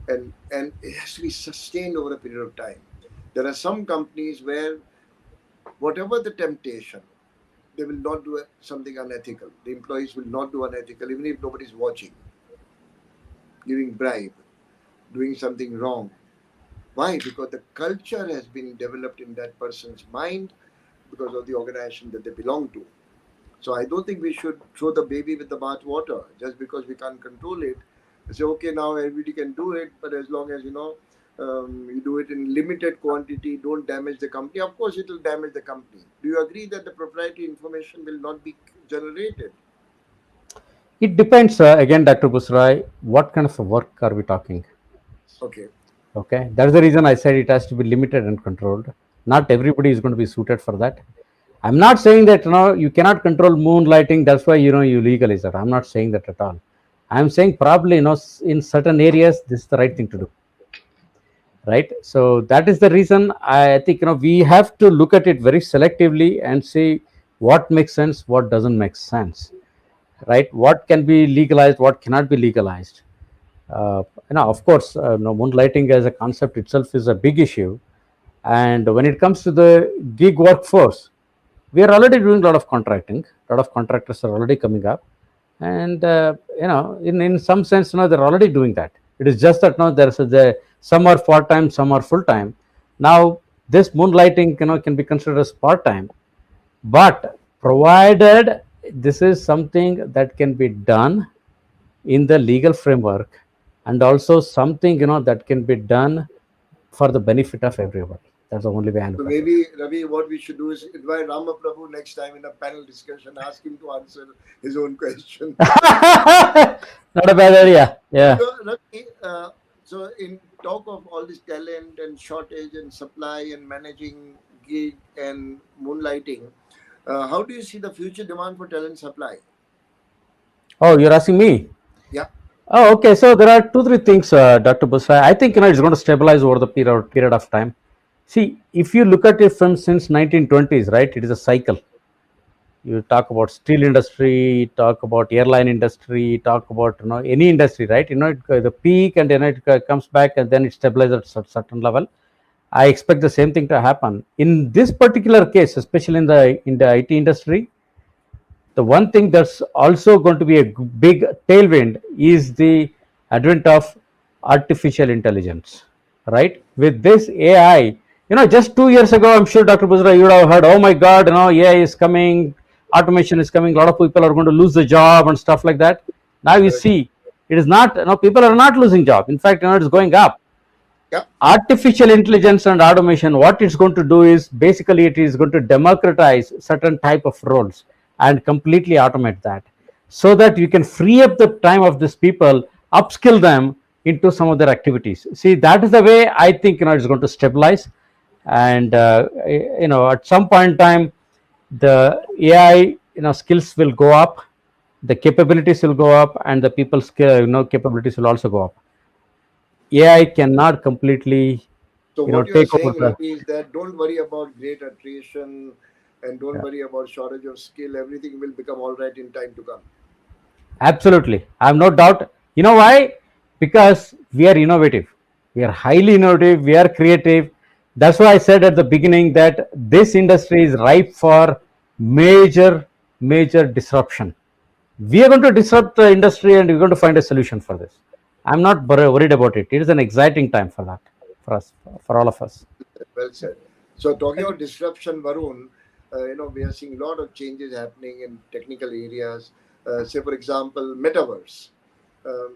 and it has to be sustained over a period of time. There are some companies where whatever the temptation, they will not do something unethical. The employees will not do unethical, even if nobody's watching. Giving bribe, doing something wrong. Why? Because the culture has been developed in that person's mind because of the organization that they belong to. So I don't think we should throw the baby with the bathwater just because we can't control it. Say, okay, now everybody can do it, but as long as you do it in limited quantity, don't damage the company. Of course, it will damage the company. Do you agree that the proprietary information will not be generated? it depends. Again, Dr. Busrai, what kind of a work are we talking? Okay. Okay, that's the reason I said it has to be limited and controlled. Not everybody is going to be suited for that. I'm not saying that you cannot control moonlighting. That's why you legalize it. I'm not saying that at all. I'm saying probably in certain areas this is the right thing to do. Right. So that is the reason I think we have to look at it very selectively and see what makes sense, what doesn't make sense. Right. What can be legalized, what cannot be legalized. Of course, moonlighting as a concept itself is a big issue. And when it comes to the gig workforce, we are already doing a lot of contracting. A lot of contractors are already coming up, and in some sense, they're already doing that. It is just that some are part time, some are full time. Now, this moonlighting can be considered as part time, but provided this is something that can be done in the legal framework, and also something that can be done for the benefit of everybody. That's the only way I So look at it. maybe, Ravi, what we should do is invite Ramaprabhu next time in a panel discussion, ask him to answer his own question. Not a bad idea. Yeah. So, Ravi, so in talk of all this talent and shortage and supply and managing gig and moonlighting, how do you see the future demand for talent supply? Oh, you're asking me? Yeah. Oh, okay. So there are 2-3 things, Dr. Busra. I think it's going to stabilize over the period of time. See, if you look at it from since 1920s, right, it is a cycle. You talk about steel industry, talk about airline industry, talk about any industry, right? The peak, and then it comes back and then it stabilizes at a certain level. I expect the same thing to happen. In this particular case, especially in the IT industry, the one thing that's also going to be a big tailwind is the advent of artificial intelligence, right? With this AI, just 2 years ago, I'm sure Dr. Buzra, you would have heard, oh my God, AI is coming, automation is coming, a lot of people are going to lose the job and stuff like that. Now you Correct. see, it is not, people are not losing job. In fact, it's going up. Yeah. Artificial intelligence and automation, what it's going to do is basically it is going to democratize certain type of roles and completely automate that, so that you can free up the time of these people, upskill them into some of their activities. See, that is the way I think it's going to stabilize. And at some point in time, the AI skills will go up, the capabilities will go up, and the people's skill capabilities will also go up. AI cannot completely So what you are take over saying, Ravi, is that don't worry about great attrition and don't worry about shortage of skill. Everything will become all right in time to come. Absolutely, I have no doubt. You know why? Because we are innovative, we are highly innovative, we are creative. That's why I said at the beginning that this industry is ripe for major disruption. We are going to disrupt the industry and we're going to find a solution for this. I'm not worried about it. It is an exciting time for that, for us, for all of us. Well said. So talking about disruption, Varun, we are seeing a lot of changes happening in technical areas. Say, for example, Metaverse. Um,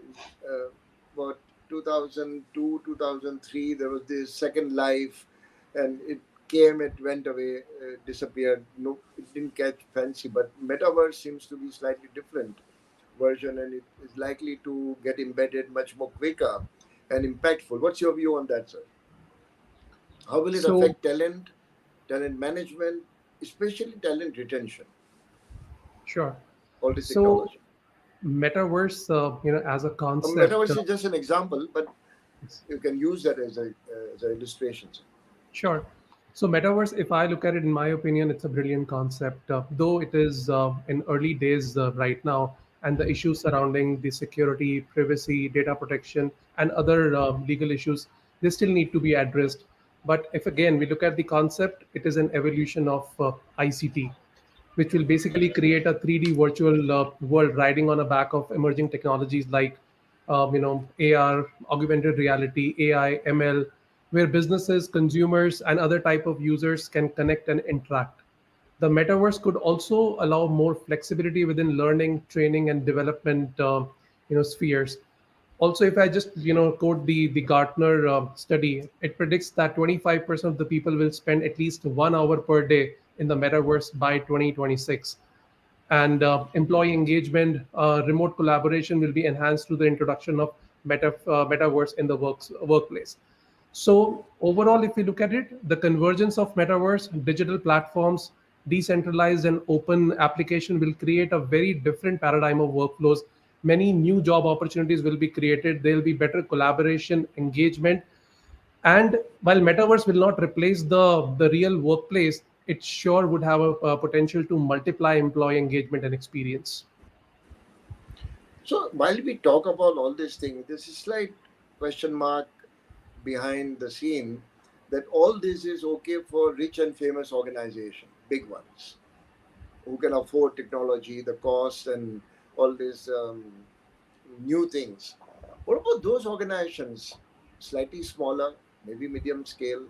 About 2002, 2003, there was this Second Life, and it came, it went away, disappeared. No, it didn't catch fancy. But Metaverse seems to be slightly different version, and it is likely to get embedded much more quicker and impactful. What's your view on that, sir? How will it So, affect talent management, especially talent retention, sure. all this So, technology? metaverse, as a concept, Metaverse is just an example, but you can use that as an illustration. sure. So, metaverse, if I look at it, in my opinion, it's a brilliant concept, though it is in early days right now, and the issues surrounding the security, privacy, data protection, and other legal issues, they still need to be addressed. But if again we look at the concept, it is an evolution of ICT, which will basically create a 3D virtual world riding on a back of emerging technologies like AR, augmented reality, AI, ML, where businesses, consumers, and other type of users can connect and interact. The metaverse could also allow more flexibility within learning, training, and development spheres. Also, if I just quote the Gartner study, it predicts that 25% of the people will spend at least 1 hour per day in the metaverse by 2026. And employee engagement, remote collaboration will be enhanced through the introduction of metaverse in the workplace. So overall, if we look at it, the convergence of metaverse, digital platforms, decentralized and open application will create a very different paradigm of workflows. Many new job opportunities will be created. There will be better collaboration, engagement, and while metaverse will not replace the real workplace, it sure would have a potential to multiply employee engagement and experience. So while we talk about all these things, there's a slight question mark behind the scene that all this is okay for rich and famous organizations, big ones, who can afford technology, the cost, and all these new things. What about those organizations, slightly smaller, maybe medium scale,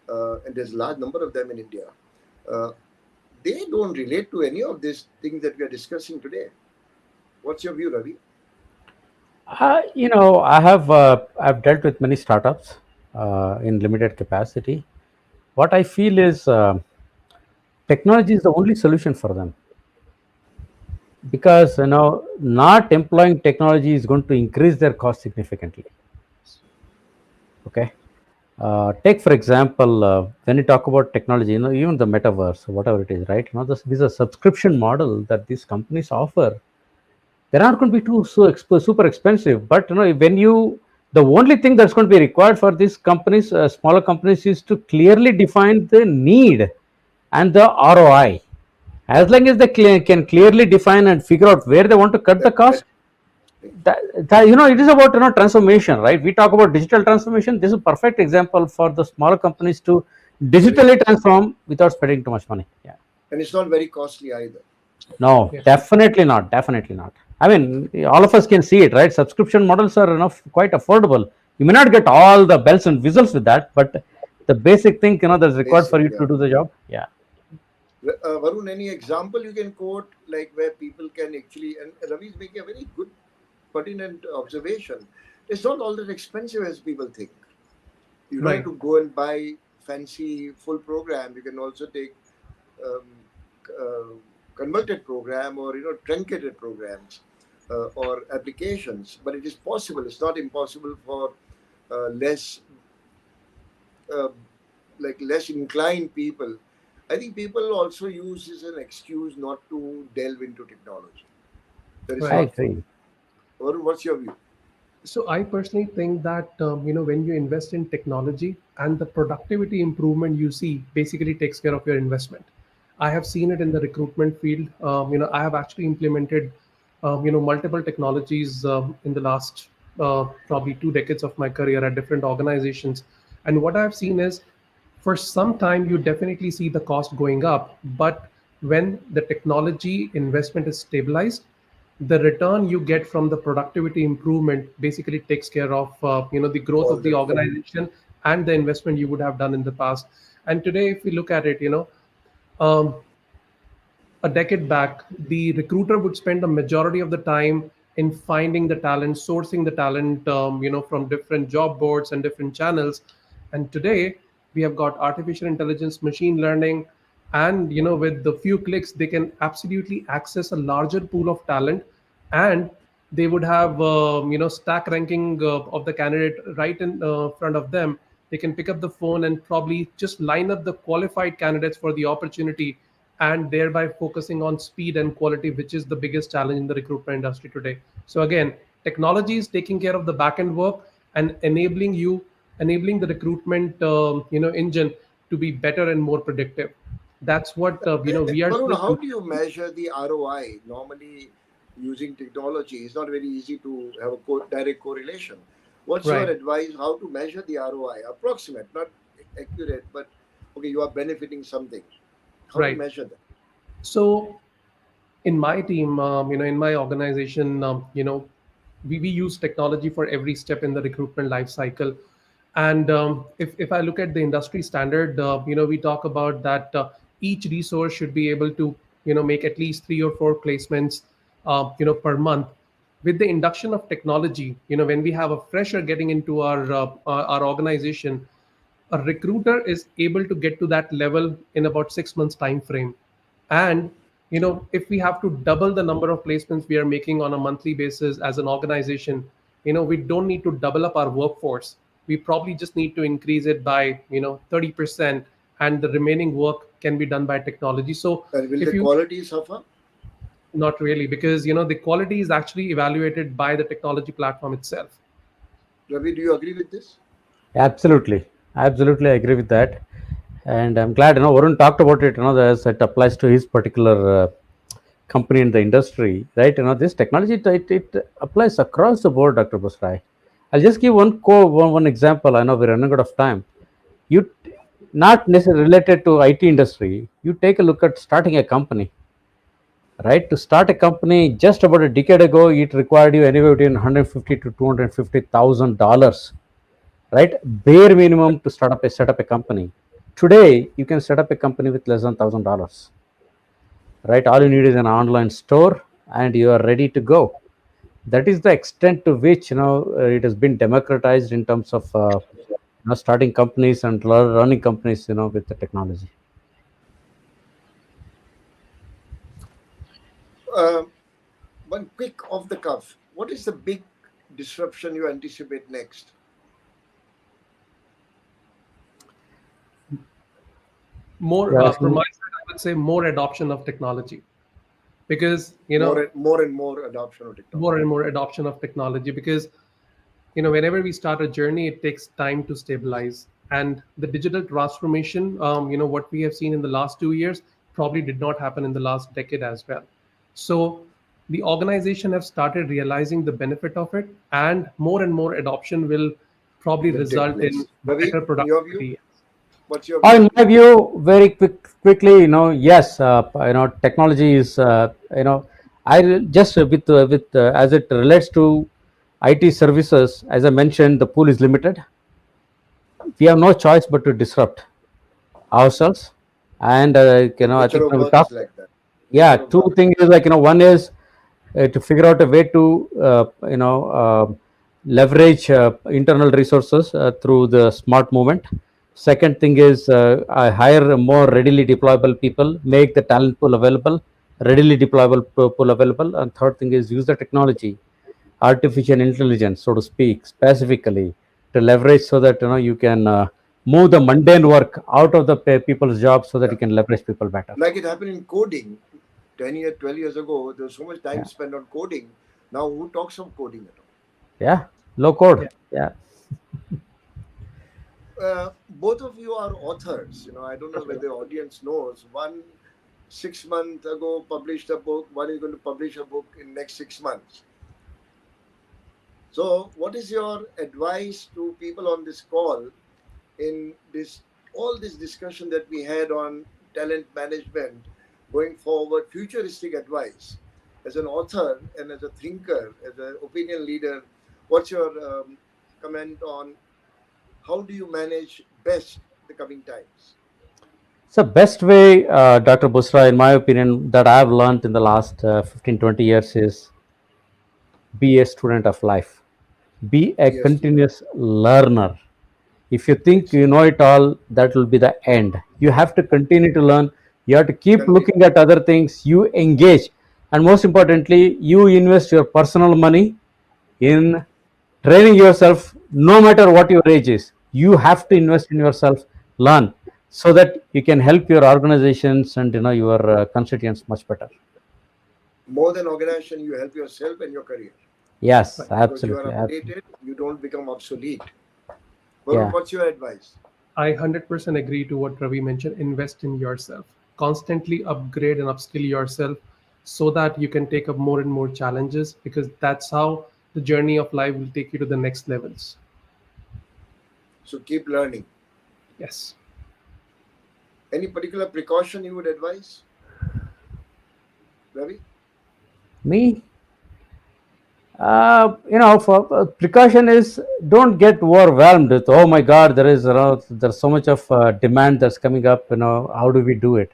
and there's a large number of them in India? Uh, they don't relate to any of these things that we are discussing today. What's your view, Ravi? I've dealt with many startups in limited capacity. What I feel is technology is the only solution for them, because not employing technology is going to increase their cost significantly. Okay. Take for example, when you talk about technology, even the metaverse, whatever it is, right? This is a subscription model that these companies offer. They're not going to be super expensive, but the only thing that's going to be required for these companies, smaller companies, is to clearly define the need and the ROI. As long as they can clearly define and figure out where they want to cut the cost, It is about transformation, right? We talk about digital transformation. This is a perfect example for the smaller companies to digitally transform without spending too much money. Yeah. And it's not very costly either. No, Yeah. definitely not. Definitely not. I mean, all of us can see it, right? Subscription models are quite affordable. You may not get all the bells and whistles with that, but the basic thing, that's required for Basic, you yeah. to do the job. Yeah. Varun, any example you can quote, like where people can actually, and Ravi is making a very good, pertinent observation. It's not all that expensive as people think. You don't have Right. to go and buy fancy full program. You can also take um, converted program, or truncated programs, or applications. But it is possible. It's not impossible for less uh, less inclined people. I think people also use this as an excuse not to delve into technology. That is I Right. not. agree. What's your view? So I personally think that when you invest in technology and the productivity improvement you see basically takes care of your investment. I have seen it in the recruitment field. I have actually implemented multiple technologies in the last probably 2 decades of my career at different organizations, and what I have seen is for some time you definitely see the cost going up, but when the technology investment is stabilized, the return you get from the productivity improvement basically takes care of the growth All of the that. organization and the investment you would have done in the past. And today if we look at it, um, a decade back, the recruiter would spend the majority of the time in finding the talent, sourcing the talent, from different job boards and different channels. And today, we have got artificial intelligence, machine learning, and with the few clicks, they can absolutely access a larger pool of talent, and they would have stack ranking of the candidate right in front of them. They can pick up the phone and probably just line up the qualified candidates for the opportunity, and thereby focusing on speed and quality, which is the biggest challenge in the recruitment industry today. So again, technology is taking care of the back end work and enabling the recruitment engine to be better and more predictive. That's what we are Varun, seeing. how do you measure the ROI? Normally, using technology is not very easy to have a direct correlation. What's your Right. advice? How to measure the ROI? Approximate, not accurate, but okay, you are benefiting something. How to Right. measure that? So in my team, in my organization, we use technology for every step in the recruitment life cycle. And if I look at the industry standard, we talk about that each resource should be able to make at least 3 or 4 placements per month. With the induction of technology, when we have a fresher getting into our organization, a recruiter is able to get to that level in about 6 months time frame. And if we have to double the number of placements we are making on a monthly basis as an organization, we don't need to double up our workforce. We probably just need to increase it by 30%, and the remaining work can be done by technology. So And will if the you quality suffer? not really, because the quality is actually evaluated by the technology platform itself. Ravi, do you agree with this? Absolutely. Absolutely, I agree with that. And I'm glad, Varun talked about it, as it applies to his particular company in the industry, right? This technology, it applies across the board, Dr. Busrai. I'll just give one example. I know we're running out of time. You, not necessarily related to IT industry, you take a look at starting a company, right? To start a company, just about a decade ago, it required you anywhere between 150 to $250,000, right? Bare minimum to set up a company. Today, you can set up a company with less than $1,000, right? All you need is an online store, and you are ready to go. That is the extent to which it has been democratized in terms of starting companies and running companies, with the technology. Um, One quick off the cuff. What is the big disruption you anticipate next? More Yeah, from my side, I would say more adoption of technology, because More and more adoption of more technology. and more adoption of technology, because whenever we start a journey, it takes time to stabilize. And the digital transformation, what we have seen in the last 2 years probably did not happen in the last decade as well. So the organization have started realizing the benefit of it, and more adoption will probably Will take result in place. Ravi, better in your view, productivity. what's your view? In my view, very quickly, yes, technology is, just with as it relates to IT services, as I mentioned, the pool is limited. We have no choice but to disrupt ourselves, and I Nature think of we work is talked. like that. Yeah, Nature of two work is things is like, one is to figure out a way to leverage internal resources through the smart movement. Second thing is I hire more readily deployable people, make the talent pool available, readily deployable pool available. And third thing is use the technology, artificial intelligence, so to speak, specifically to leverage, so that you can move the mundane work out of the people's jobs, so that yeah. you can leverage people better. Like it happened in coding 10 years, 12 years ago. There was so much time Yeah, spent on coding. Now, who talks of coding at yeah, low code. Yeah. Yeah. all? Both of you are authors. I don't know whether the audience knows. One 6 months ago published a book. One is going to publish a book in next 6 months. So, what is your advice to people on this call in this all this discussion that we had on talent management going forward, futuristic advice as an author and as a thinker, as an opinion leader? What's your comment on how do you manage best the coming times? So best way, Dr. Busra, in my opinion, that I've learned in the last 15, 20 years is be a student of life. Be a Be a student. continuous learner. If you think you know Excellent. it all, that will be the end. You have to continue to learn. You have to keep Continue. looking at other things. You engage. And most importantly, you invest your personal money in training yourself, no matter what your age is. You have to invest in yourself, learn, so that you can help your organizations and your constituents much better. More than organization, you help yourself and your career Yes, Right. because you absolutely. are updated. You don't become obsolete. Varun, Yeah. what's your advice? I 100% agree to what Ravi mentioned. Invest in yourself. Constantly upgrade and upskill yourself so that you can take up more and more challenges, because that's how the journey of life will take you to the next levels. So keep learning. Yes. Any particular precaution you would advise, Ravi? Me, for precaution is, don't get overwhelmed with, oh my God, there's so much of demand that's coming up. How do we do it?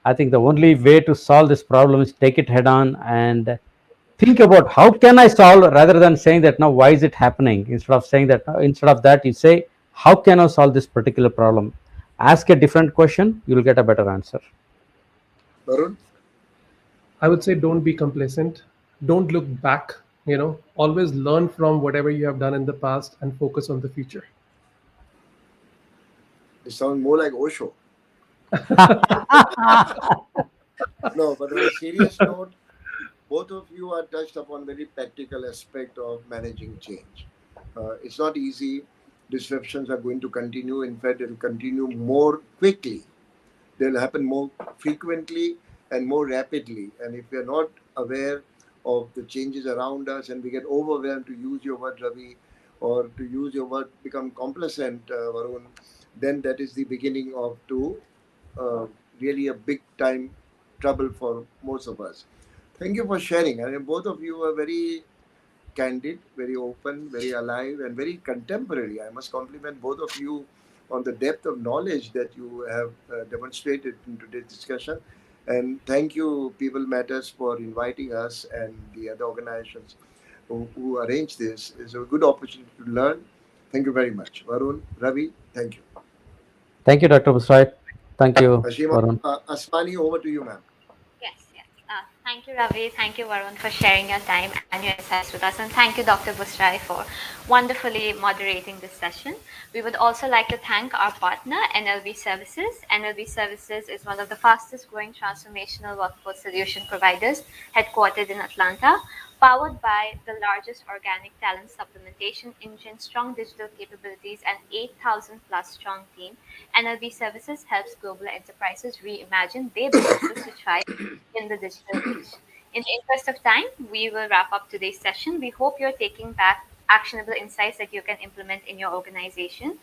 I think the only way to solve this problem is take it head on and think about how can I solve, rather than saying that, now why is it happening, instead of that you say, how can I solve this particular problem? Ask a different question, you will get a better answer. Varun? I would say don't be complacent. Don't look back. Always learn from whatever you have done in the past and focus on the future. It sounds more like Osho. No, but on a serious note, both of you are touched upon very practical aspect of managing change. It's not easy. Disruptions are going to continue. In fact, it'll continue more quickly. They'll happen more frequently and more rapidly. And if we're not aware of the changes around us and we get overwhelmed, to use your word, Ravi, or to use your word, become complacent, Varun, then that is the beginning of uh, really a big time trouble for most of us. Thank you for sharing. I mean, both of you are very candid, very open, very alive, and very contemporary. I must compliment both of you on the depth of knowledge that you have demonstrated in today's discussion. And thank you, People Matters, for inviting us and the other organizations who arranged this. It's a good opportunity to learn. Thank you very much. Varun, Ravi, thank you. Thank you, Dr. Busrai. Thank you, Ashima, Varun. Asmani, over to you, ma'am. Yes, yes. Thank you, Ravi. Thank you, Varun, for sharing your time and your insights with us. And thank you, Dr. Busrai, for wonderfully moderating this session. We would also like to thank our partner, NLB Services. NLB Services is one of the fastest growing transformational workforce solution providers headquartered in Atlanta. Powered by the largest organic talent supplementation engine, strong digital capabilities, and 8,000 plus strong team, NLB Services helps global enterprises reimagine their businesses to thrive in the digital age. In the interest of time, we will wrap up today's session. We hope you're taking back actionable insights that you can implement in your organization.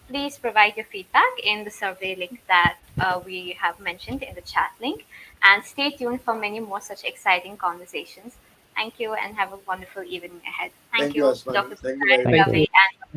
Please provide your feedback in the survey link that we have mentioned in the chat link. And stay tuned for many more such exciting conversations. Thank you and have a wonderful evening ahead. Thank Thank you, you, Asmani. Dr. Thank you very Prasad, much. Thank you. Ravi, and